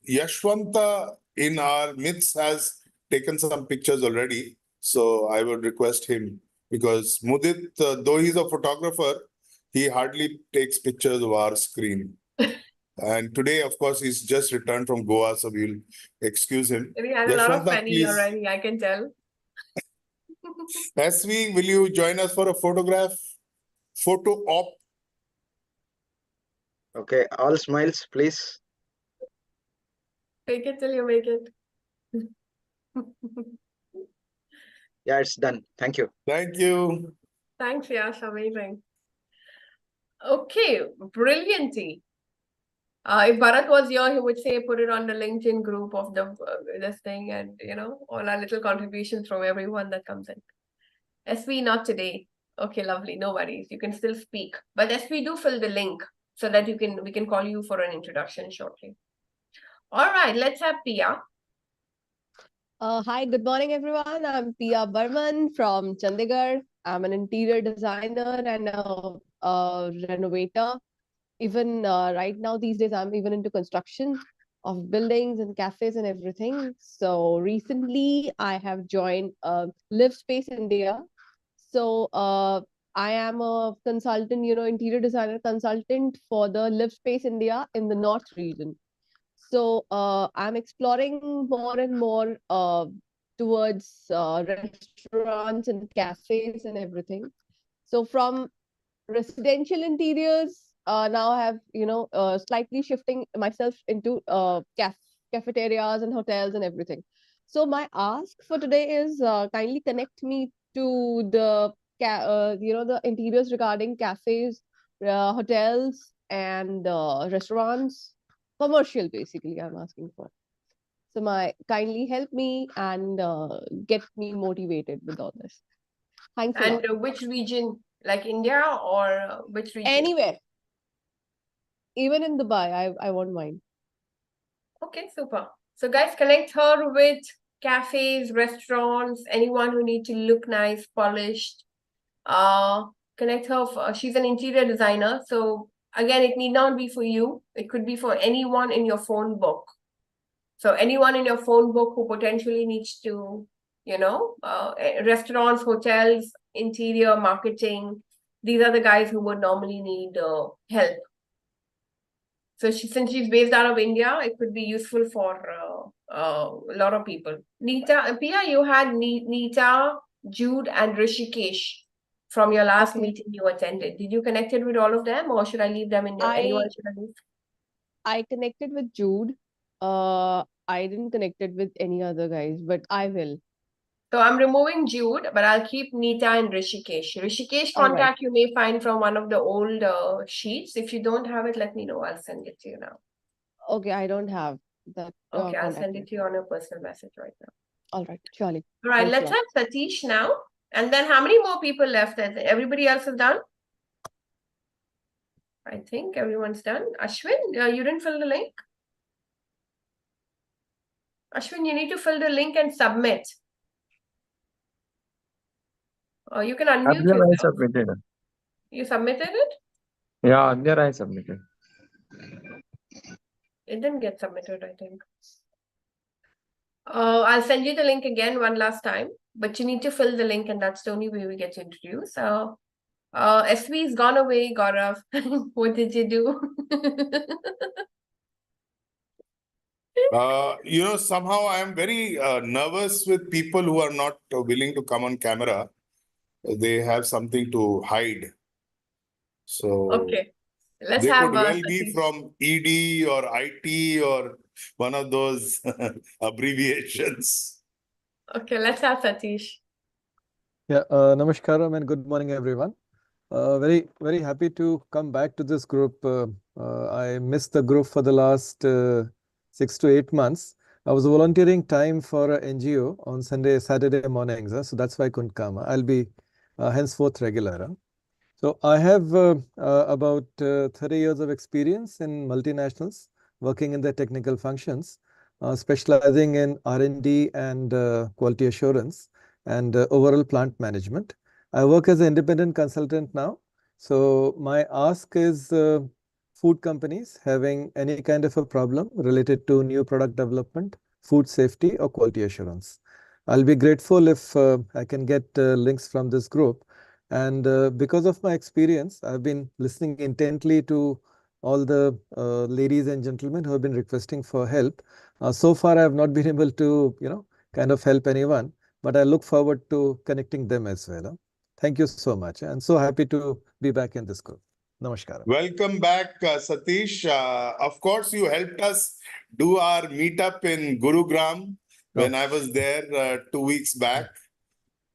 Yashwanta in our midst has taken some pictures already. So I would request him, because Mudit, though he's a photographer, he hardly takes pictures of our screen. And today, of course, he's just returned from Goa, so we'll excuse him. We had a lot of penny already, I can tell. SV, will you join us for a photograph? Photo op. Okay, all smiles, please. Take it till you make it. Yeah, it's done. Thank you. Thank you. Thanks, Yash. Amazing. Okay, brilliantly. If Bharat was here, he would say put it on the LinkedIn group of the this thing, and all our little contributions from everyone that comes in. SV, not today. Okay, lovely. No worries. You can still speak. But as we do fill the link so that we can call you for an introduction shortly. All right, let's have Pia. Hi, good morning, everyone. I'm Pia Burman from Chandigarh. I'm an interior designer and a renovator. Even right now, these days, I'm even into construction of buildings and cafes and everything. So recently, I have joined Live Space India. So I am a consultant, interior designer consultant for the Live Space India in the North region. So I'm exploring more and more towards restaurants and cafes and everything. So from residential interiors, now I have slightly shifting myself into cafeterias and hotels and everything. So my ask for today is kindly connect me to the interiors regarding cafes, hotels, and restaurants, commercial basically. I'm asking for. So my kindly help me and get me motivated with all this. Thanks a lot. And which region, like India or which region? Anywhere. Even in Dubai, I won't mind. Okay, super. So guys, connect her with cafes, restaurants, anyone who need to look nice, polished. Connect her. She's an interior designer. So again, it need not be for you. It could be for anyone in your phone book. So anyone in your phone book who potentially needs to, restaurants, hotels, interior marketing. These are the guys who would normally need help. So since she's based out of India, it could be useful for a lot of people. Pia, you had Nita, Jude, and Rishikesh from your last meeting you attended. Did you connected with all of them, or should I leave them in your? Anyone should I leave? I connected with Jude. I didn't connected with any other guys, but I will. So I'm removing Jude, but I'll keep Nita and Rishikesh. Rishikesh All right. contact you may find from one of the old sheets. If you don't have it, let me know. I'll send it to you now. Okay, I don't have that. Okay, I'll contact send yet. it to you on your personal message right now. All right, surely. All right, Thanks a let's lot. have Satish now. And then how many more people left? Everybody else is done? I think everyone's done. Ashwin, you didn't fill the link? Ashwin, you need to fill the link and submit. You can unmute Earlier I yourself. submitted. You submitted it? Yeah, earlier I submitted. It didn't get submitted, I think. I'll send you the link again one last time, but you need to fill the link, and that's the only way we get introduced. So, SV's gone away, Gaurav. What did you do? Somehow I am very nervous with people who are not willing to come on camera. They have something to hide. So Okay, let's they have could well be Satish. from ED or IT or one of those abbreviations. Okay, let's have Satish. Yeah, namaskaram and good morning, everyone. Very, very happy to come back to this group. I missed the group for the last 6 to 8 months. I was volunteering time for an NGO on Saturday mornings, so that's why I couldn't come. I'll be henceforth regular. So I have about 30 years of experience in multinationals, working in the technical functions, specializing in R&D and quality assurance and overall plant management. I work as an independent consultant now. So my ask is food companies having any kind of a problem related to new product development, food safety or quality assurance. I'll be grateful if I can get links from this group. And because of my experience, I've been listening intently to all the ladies and gentlemen who have been requesting for help. So far, I have not been able to, kind of help anyone, but I look forward to connecting them as well. Thank you so much. And so happy to be back in this group. Namaskar. Welcome back, Satish. Of course, you helped us do our meetup in Gurugram when I was there 2 weeks back.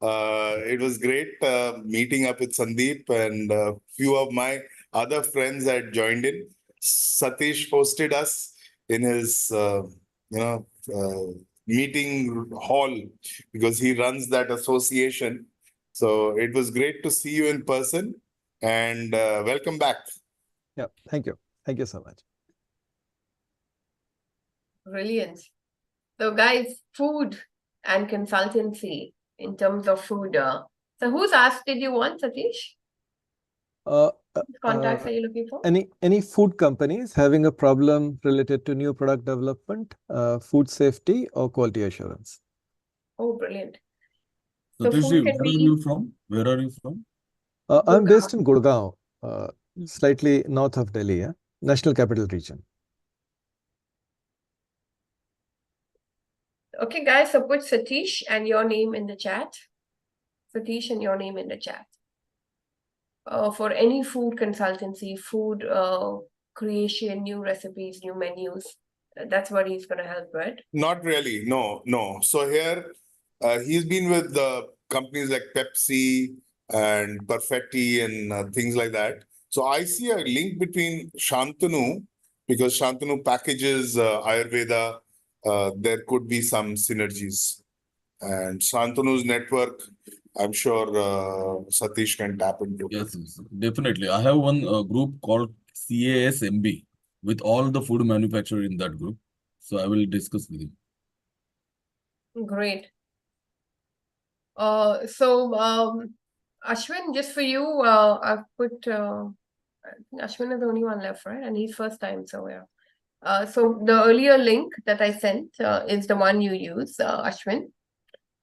It was great meeting up with Sandeep, and a few of my other friends had joined in. Satish hosted us in his, meeting hall because he runs that association. So it was great to see you in person, and welcome back. Yeah, thank you. Thank you so much. Brilliant. So guys, food and consultancy in terms of food. So whose ask did you want, Satish? Uh, Which contacts are you looking for? Any food companies having a problem related to new product development, food safety, or quality assurance? Oh, brilliant. So Satish, food can where are be you from? Where are you from? I'm Gurgaon. based in Gurgaon, slightly north of Delhi, yeah? National Capital Region. Okay, guys, so put Satish and your name in the chat. Satish and your name in the chat. For any food consultancy, food creation, new recipes, new menus. That's what he's going to help with. Not really. No, no. So here, he's been with companies like Pepsi and Perfetti and things like that. So I see a link between Shantanu, because Shantanu packages Ayurveda. There could be some synergies. And Shantanu's network, I'm sure Satish can tap into. Yes, definitely. I have one group called CASMB with all the food manufacturers in that group. So I will discuss with you. Great. Ashwin, just for you, I've put Ashwin is the only one left, right? And he's first time, so yeah. So the earlier link that I sent is the one you use, Ashwin,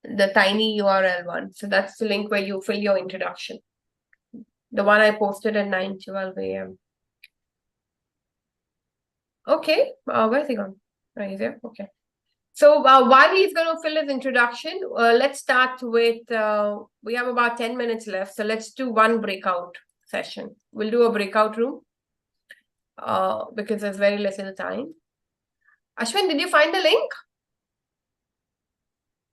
the tiny URL one. So that's the link where you fill your introduction. The one I posted at 9:12 a.m. Okay, where's he gone? Right, he's here. Okay. So while he's going to fill his introduction, let's start with, we have about 10 minutes left. So let's do one breakout session. We'll do a breakout room because there's very little time. Ashwin, did you find the link?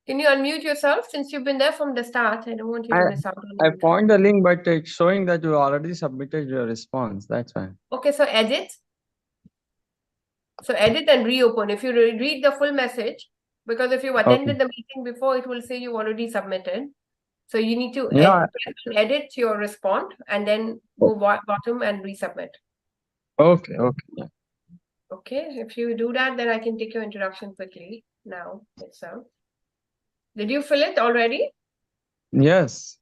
Can you unmute yourself since you've been there from the start? I don't want you to miss out on I it. found the link, but it's showing that you already submitted your response. That's fine. Okay, so edit. So edit and reopen. If you read the full message, because if you attended the meeting before, it will say you already submitted. So you need to edit your response and then go bottom and resubmit. Okay, okay. Yeah. Okay, if you do that, then I can take your introduction quickly now itself. Did you fill it already? Yes.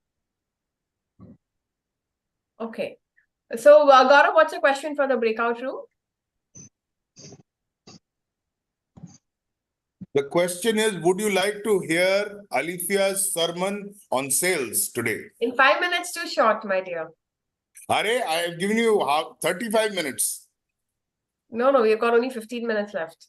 Okay. So Gaurav, what's your question for the breakout room? The question is, would you like to hear Alifia's sermon on sales today? In 5 minutes, too short, my dear. Are, I have given you 35 minutes. No, we've got only 15 minutes left.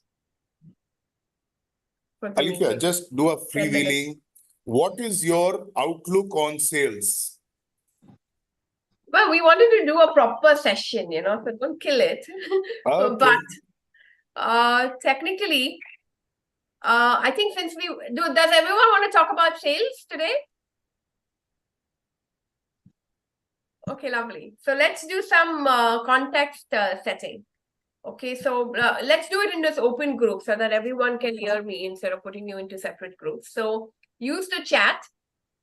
Alifia, just do a freewheeling. What is your outlook on sales? Well, we wanted to do a proper session, so don't kill it. Okay. But technically, I think since does everyone want to talk about sales today? Okay, lovely. So let's do some context setting. Okay, so let's do it in this open group so that everyone can hear me instead of putting you into separate groups. So use the chat.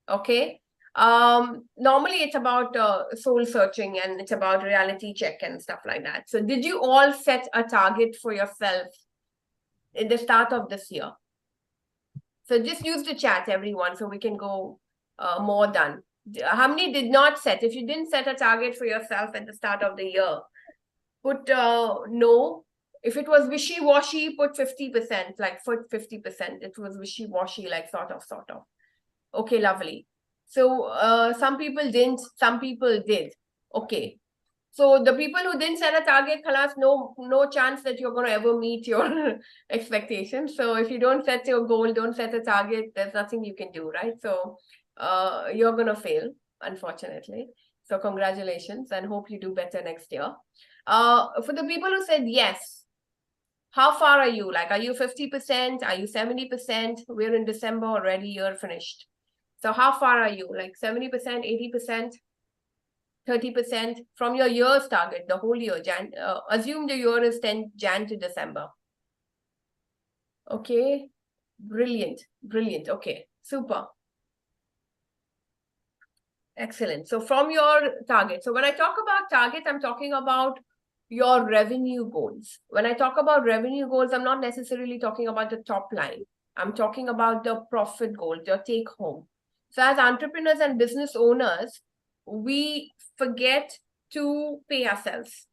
Okay. Normally it's about soul searching and it's about reality check and stuff like that. So did you all set a target for yourself in the start of this year? So just use the chat, everyone, so we can go more done. How many did not set? If you didn't set a target for yourself at the start of the year, put no. If it was wishy-washy, put 50%, like put 50%. It was wishy-washy, like sort of. Okay, lovely. So some people didn't, some people did. Okay. So the people who didn't set a target, khalas, no chance that you're going to ever meet your expectations. So if you don't set your goal, don't set a target, there's nothing you can do, right? So you're going to fail, unfortunately. So congratulations and hope you do better next year. For the people who said yes, how far are you? Like, are you 50%? Are you 70%? We're in December already, you're finished. So how far are you? Like 70%, 80%, 30% from your year's target, the whole year. Assume the year is 10 Jan to December. Okay, brilliant. Okay, super. Excellent. So from your target. So when I talk about target, I'm talking about your revenue goals. When I talk about revenue goals, I'm not necessarily talking about the top line. I'm talking about the profit goal, your take home. So as entrepreneurs and business owners, we forget to pay ourselves.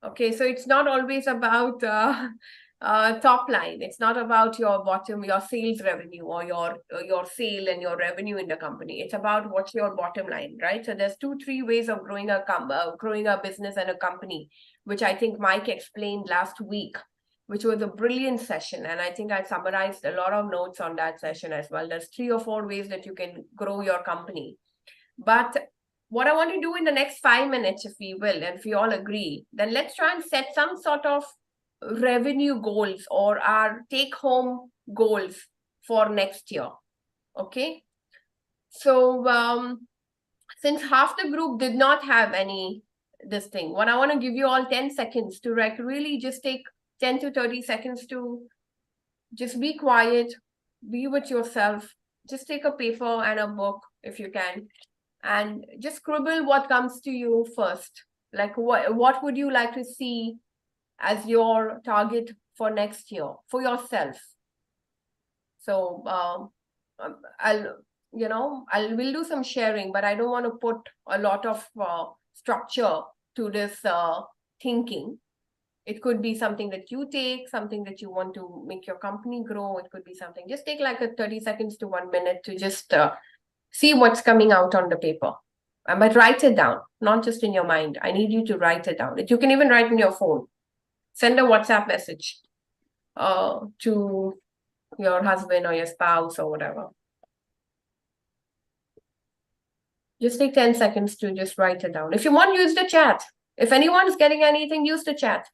Okay, so it's not always about top line. It's not about your bottom, your sales revenue or your sale and your revenue in the company. It's about what's your bottom line, right? So there's 2-3 ways of growing a business and a company, which I think Mike explained last week, which was a brilliant session. And I think I summarized a lot of notes on that session as well. There's 3 or 4 ways that you can grow your company. But what I want to do in the next 5 minutes, if we will, and if we all agree, then let's try and set some sort of revenue goals or our take home goals for next year. Okay. So since half the group did not have any this thing, what I want to give you all 10 seconds to really just take 10 to 30 seconds to just be quiet, be with yourself, just take a paper and a book if you can, and just scribble what comes to you first. Like what would you like to see as your target for next year for yourself? So we'll do some sharing, but I don't want to put a lot of structure to this thinking. It could be something that you take, something that you want to make your company grow. It could be something. Just take like a 30 seconds to 1 minute to just see what's coming out on the paper. But write it down, not just in your mind. I need you to write it down. You can even write in your phone. Send a WhatsApp message to your husband or your spouse or whatever. Just take 10 seconds to just write it down. If you want, use the chat. If anyone's getting anything, use the chat.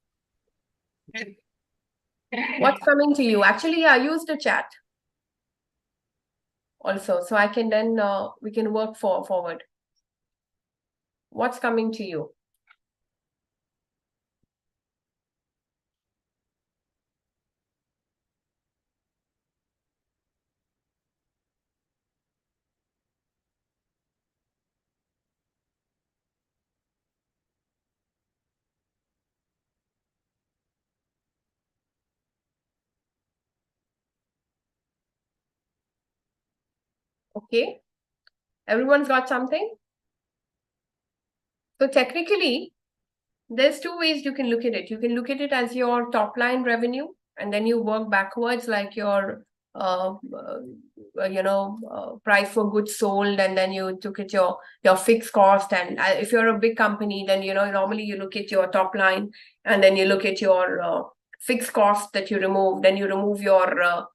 What's coming to you? Actually, yeah, use the chat also. So I can then, we can work forward. What's coming to you? Okay. Everyone's got something? So technically, there's 2 ways you can look at it. You can look at it as your top line revenue, and then you work backwards like your price for goods sold, and then you look at your fixed cost. And if you're a big company, then normally you look at your top line, and then you look at your fixed cost that you remove. Then you remove your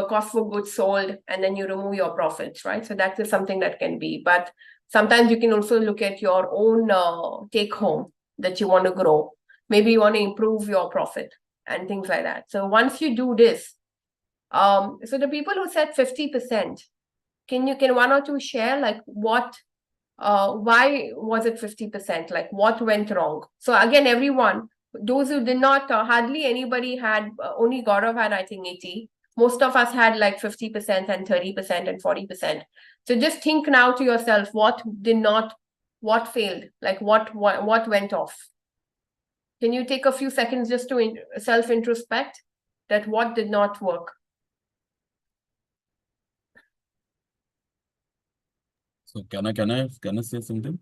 cost for goods sold, and then you remove your profits, right? So that is something that can be. But sometimes you can also look at your own take home that you want to grow. Maybe you want to improve your profit and things like that. So once you do this, so the people who said 50%, can one or two share like what, why was it 50%? Like what went wrong? So again, everyone, those who did not, hardly anybody had, only Gaurav had, I think 80. Most of us had like 50% and 30% and 40%. So just think now to yourself, what failed? Like what went off? Can you take a few seconds just to self-introspect that what did not work? So can I say something?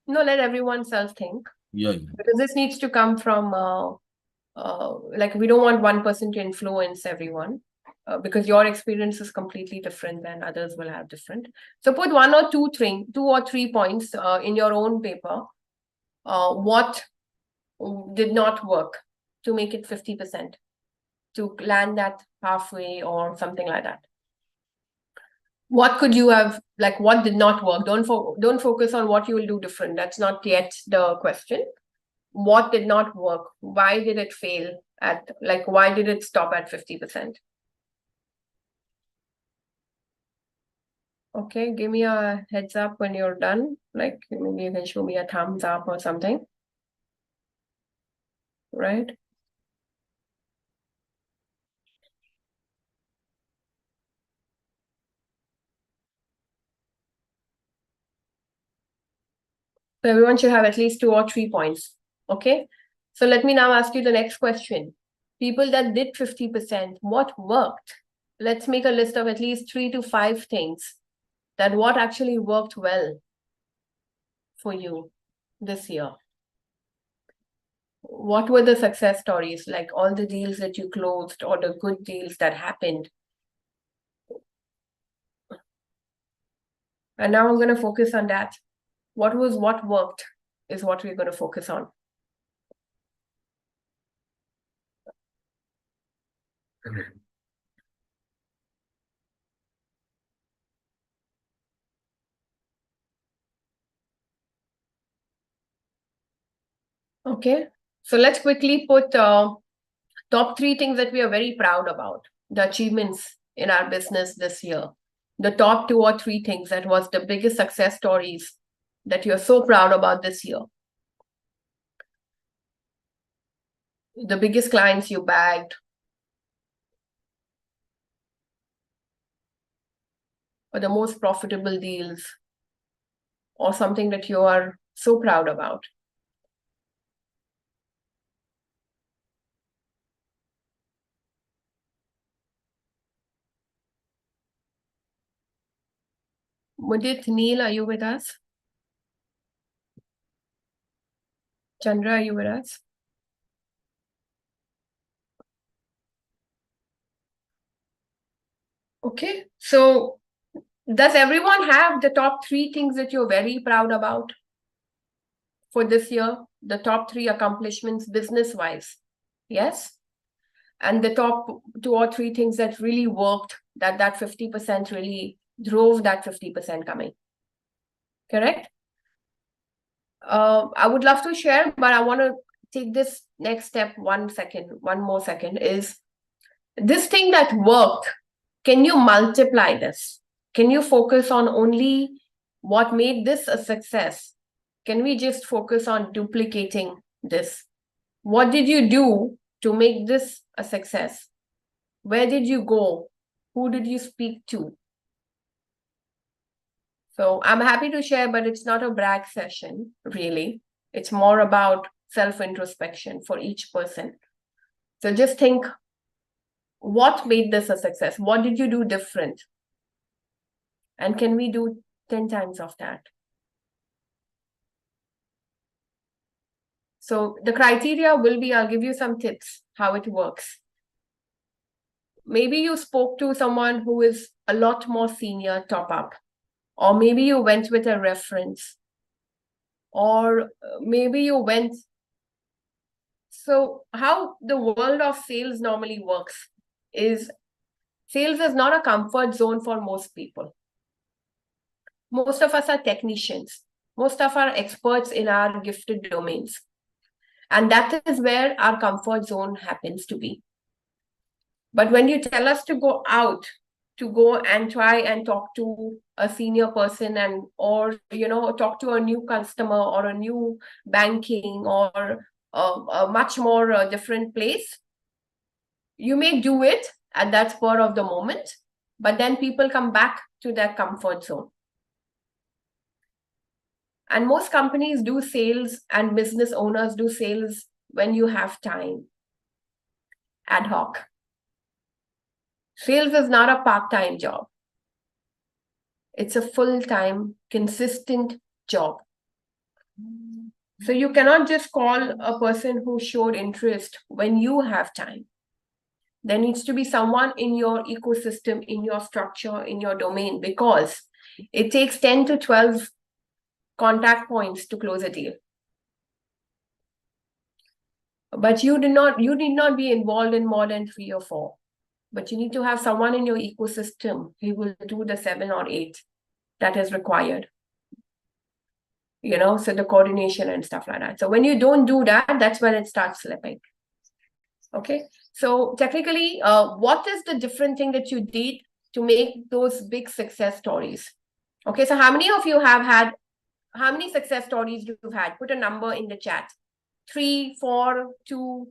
No, let everyone self-think. Yeah. Because this needs to come from, like we don't want one person to influence everyone. Because your experience is completely different than others will have different. So put 1 or 2 or 3 points in your own paper. What did not work to make it 50%, to land that halfway or something like that. What could you have, like what did not work? Don't focus on what you will do different. That's not yet the question. What did not work? Why did it fail why did it stop at 50%? Okay, give me a heads up when you're done. Like maybe you can show me a thumbs up or something. Right? So everyone should have at least 2 or 3 points. Okay. So let me now ask you the next question. People that did 50%, what worked? Let's make a list of at least 3 to 5 things that what actually worked well for you this year. What were the success stories, like all the deals that you closed or the good deals that happened? And now I'm going to focus on that. What worked is what we're going to focus on. Okay, so let's quickly put top 3 things that we are very proud about, the achievements in our business this year. The top 2 or 3 things that was the biggest success stories that you're so proud about this year. The biggest clients you bagged. Or the most profitable deals. Or something that you are so proud about. Mudit, Neil, are you with us? Chandra, are you with us? Okay, so does everyone have the top 3 things that you're very proud about for this year? The top 3 accomplishments business-wise? Yes? And the top 2 or 3 things that really worked, that 50% really drove that 50% coming. Correct? I would love to share, but I want to take this next step 1 more second, is this thing that worked, can you multiply this? Can you focus on only what made this a success? Can we just focus on duplicating this? What did you do to make this a success? Where did you go? Who did you speak to? So I'm happy to share, but it's not a brag session, really. It's more about self-introspection for each person. So just think, what made this a success? What did you do different? And can we do 10 times of that? So the criteria will be, I'll give you some tips, how it works. Maybe you spoke to someone who is a lot more senior top up, or maybe you went with a reference, or maybe you went. So how the world of sales normally works is, sales is not a comfort zone for most people. Most of us are technicians. Most of our experts in our gifted domains. And that is where our comfort zone happens to be. But when you tell us to go out, to go and try and talk to a senior person or talk to a new customer or a new banking or a much more different place, you may do it at that spur of the moment, but then people come back to their comfort zone. And most companies do sales and business owners do sales when you have time, ad hoc. Sales is not a part-time job. It's a full-time, consistent job. So you cannot just call a person who showed interest when you have time. There needs to be someone in your ecosystem, in your structure, in your domain, because it takes 10 to 12 contact points to close a deal. But you need not be involved in more than 3 or 4. But you need to have someone in your ecosystem who will do the 7 or 8 that is required. So the coordination and stuff like that. So when you don't do that, that's when it starts slipping. Okay. So technically, what is the different thing that you did to make those big success stories? Okay. So how many of you have had, how many success stories you've had? Put a number in the chat. 3, 4, 2,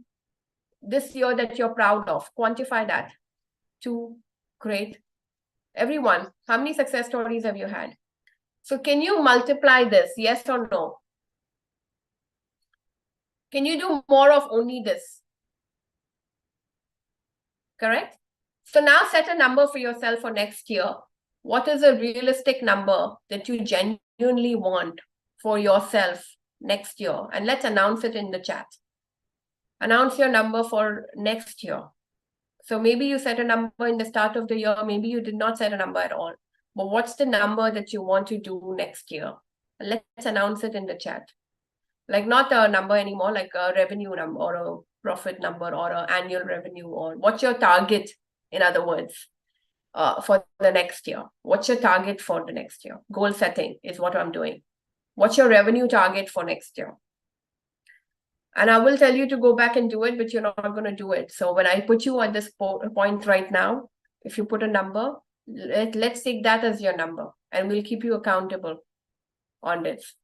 this year that you're proud of. Quantify that. 2, great. Everyone, how many success stories have you had? So can you multiply this? Yes or no? Can you do more of only this? Correct? So now set a number for yourself for next year. What is a realistic number that you genuinely want for yourself next year? And let's announce it in the chat. Announce your number for next year. So maybe you set a number in the start of the year, maybe you did not set a number at all. But what's the number that you want to do next year? Let's announce it in the chat. Like not a number anymore, like a revenue number or a profit number or an annual revenue, or what's your target, in other words, for the next year? What's your target for the next year? Goal setting is what I'm doing. What's your revenue target for next year? And I will tell you to go back and do it, but you're not going to do it. So when I put you at this point right now, if you put a number, let's take that as your number and we'll keep you accountable on this.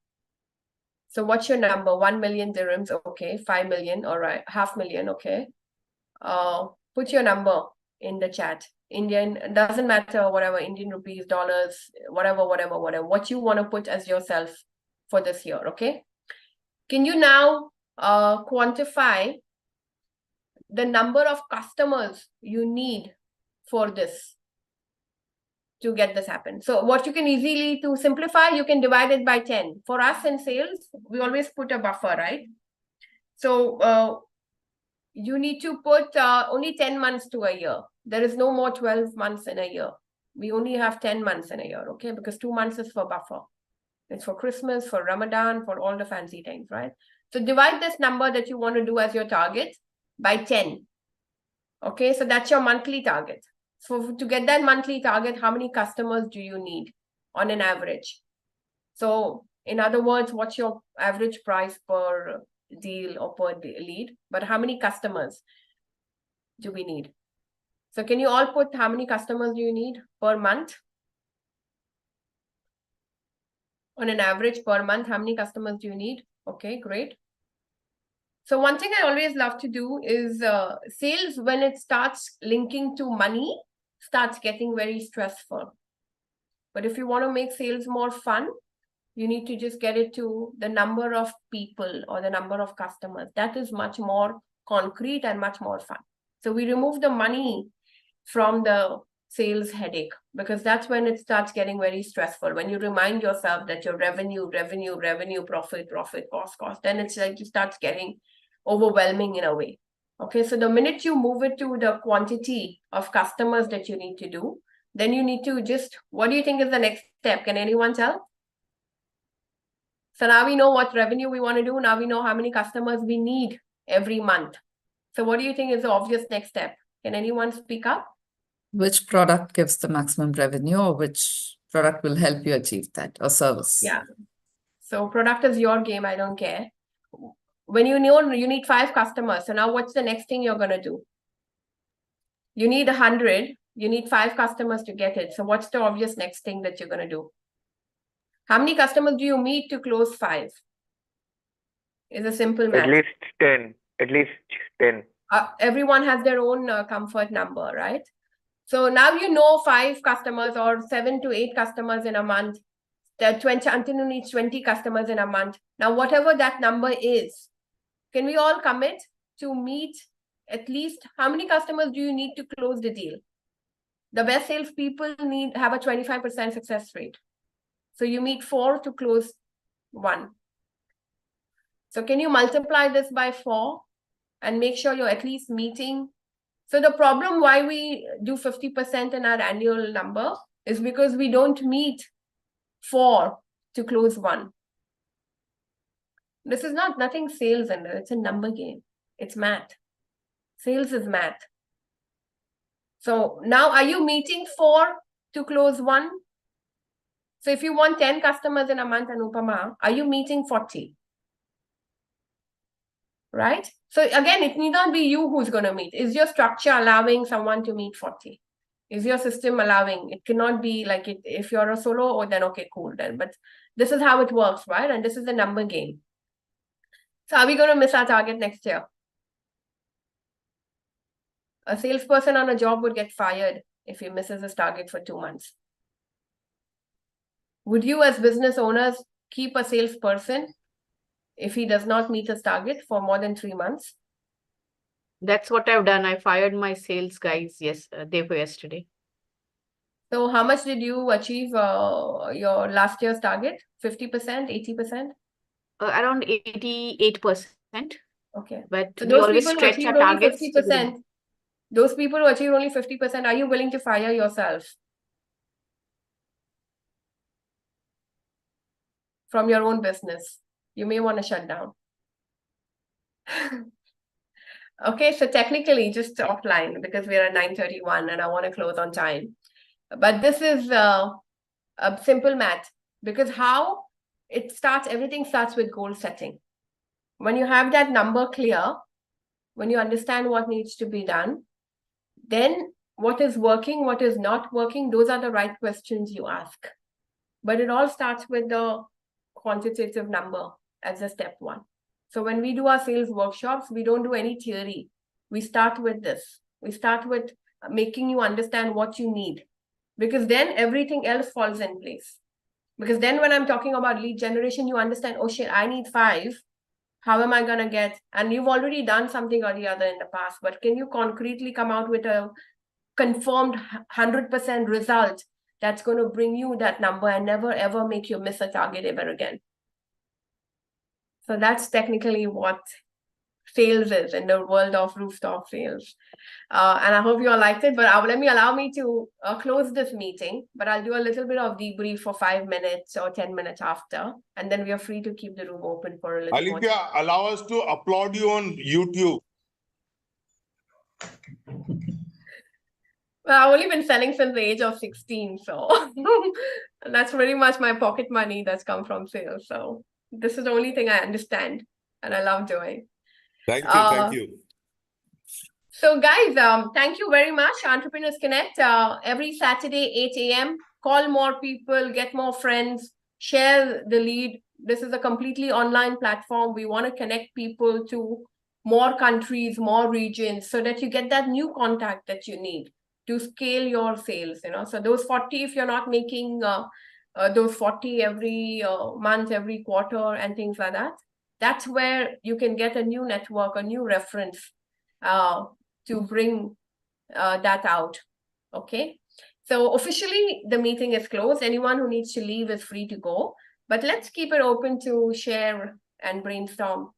So what's your number? 1 million dirhams, okay. 5 million, all right. 500,000, okay. Put your number in the chat. Indian, doesn't matter, whatever, Indian rupees, dollars, whatever. What you want to put as yourself for this year, okay? Can you now quantify the number of customers you need for this to get this happen? So what you can easily, to simplify, you can divide it by 10. For us in sales, we always put a buffer, right? So you need to put only 10 months to a year. There is no more 12 months in a year. We only have 10 months in a year, okay? Because 2 months is for buffer. It's for Christmas, for Ramadan, for all the fancy things, right? So divide this number that you want to do as your target by 10. Okay, so that's your monthly target. So to get that monthly target, how many customers do you need on an average? So in other words, what's your average price per deal or per lead? But how many customers do we need? So can you all put how many customers do you need per month? On an average per month, how many customers do you need? Okay, great. So one thing I always love to do is sales, when it starts linking to money, starts getting very stressful. But if you want to make sales more fun, you need to just get it to the number of people or the number of customers. That is much more concrete and much more fun. So we remove the money from the sales headache, because that's when it starts getting very stressful. When you remind yourself that your revenue, profit, cost, then it's like it starts getting overwhelming in a way. Okay, so the minute you move it to the quantity of customers that you need to do, then you need to just, what do you think is the next step? Can anyone tell? So now we know what revenue we want to do. Now we know how many customers we need every month. So what do you think is the obvious next step? Can anyone speak up? Which product gives the maximum revenue, or which product will help you achieve that, or service? Yeah. So product is your game. I don't care. When you know you need 5 customers, so now what's the next thing you're going to do? You need 100. You need 5 customers to get it. So what's the obvious next thing that you're going to do? How many customers do you need to close 5? Is a simple math. At least 10. At least 10. Everyone has their own comfort number, right? So now you know 5 customers or 7 to 8 customers in a month. Antinu needs 20 customers in a month. Now, whatever that number is, can we all commit to meet at least, how many customers do you need to close the deal? The best salespeople have a 25% success rate. So you meet 4 to close 1. So can you multiply this by 4 and make sure you're at least meeting? So the problem why we do 50% in our annual number is because we don't meet 4 to close 1. This is nothing sales in it. It's a number game. It's math. Sales is math. So now are you meeting 4 to close 1? So if you want 10 customers in a month, Anupama, are you meeting 40? Right? So again, it need not be you who's going to meet. Is your structure allowing someone to meet 40? Is your system allowing? It cannot be like it. If you're a solo, oh, then okay, cool then. But this is how it works, right? And this is the number game. So are we going to miss our target next year? A salesperson on a job would get fired if he misses his target for 2 months. Would you as business owners keep a salesperson if he does not meet his target for more than 3 months. That's what I've done. I fired my sales guys day for yesterday. So how much did you achieve your last year's target? 50%, 80%? Around 88%. Okay. But So we those always people who stretch our achieved only targets. 50%, those people who achieved only 50%, are you willing to fire yourself from your own business? You may want to shut down. Okay, so technically just offline because we are at 9:31 and I want to close on time. But this is a simple math because how it starts, everything starts with goal setting. When you have that number clear, when you understand what needs to be done, then what is working, what is not working, those are the right questions you ask. But it all starts with the quantitative number as a step one. So when we do our sales workshops, we don't do any theory. We start with this. We start with making you understand what you need, because then everything else falls in place. Because then when I'm talking about lead generation, you understand, oh shit, I need 5. How am I going to get? And you've already done something or the other in the past, but can you concretely come out with a confirmed 100% result that's going to bring you that number and never ever make you miss a target ever again? So that's technically what sales is in the world of rooftop sales. And I hope you all liked it, but allow me to close this meeting, but I'll do a little bit of debrief for 5 minutes or 10 minutes after, and then we are free to keep the room open for a little more. Alithya, allow us to applaud you on YouTube. Well, I've only been selling since the age of 16, so that's pretty much my pocket money that's come from sales. So this is the only thing I understand and I love doing. Thank you, thank you. So guys, thank you very much. Entrepreneurs Connect, every Saturday, 8 a.m. Call more people, get more friends, share the lead. This is a completely online platform. We want to connect people to more countries, more regions, so that you get that new contact that you need to scale your sales. So those 40, if you're not making those 40 every month, every quarter and things like that, that's where you can get a new network, a new reference to bring that out. Okay, so officially the meeting is closed. Anyone who needs to leave is free to go, but let's keep it open to share and brainstorm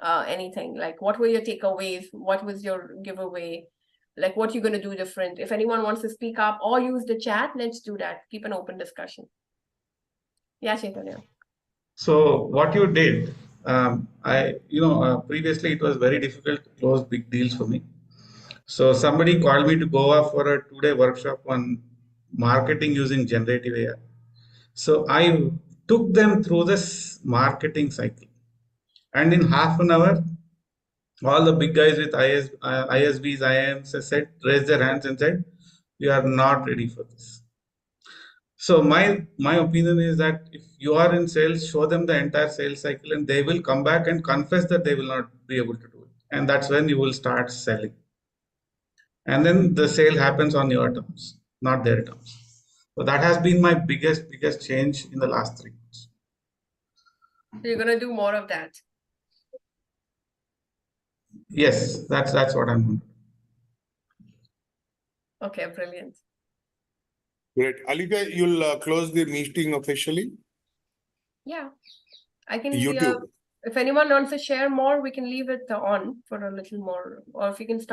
anything. Like, what were your takeaways? What was your giveaway? Like, what you're going to do different? If anyone wants to speak up or use the chat, let's do that. Keep an open discussion. Yeah, Chaitanya. So what you did, previously it was very difficult to close big deals for me. So somebody called me to Goa for a 2-day workshop on marketing using generative AI. So I took them through this marketing cycle. And in half an hour, all the big guys with ISVs, IIMs raised their hands and said, "We are not ready for this." So my opinion is that if you are in sales, show them the entire sales cycle and they will come back and confess that they will not be able to do it. And that's when you will start selling. And then the sale happens on your terms, not their terms. So that has been my biggest change in the last 3 months. So you're going to do more of that? Yes, that's what I'm doing. Okay, brilliant. Great. Alithya, you'll close the meeting officially? Yeah, I can. YouTube. If anyone wants to share more, we can leave it on for a little more, or if you can stop.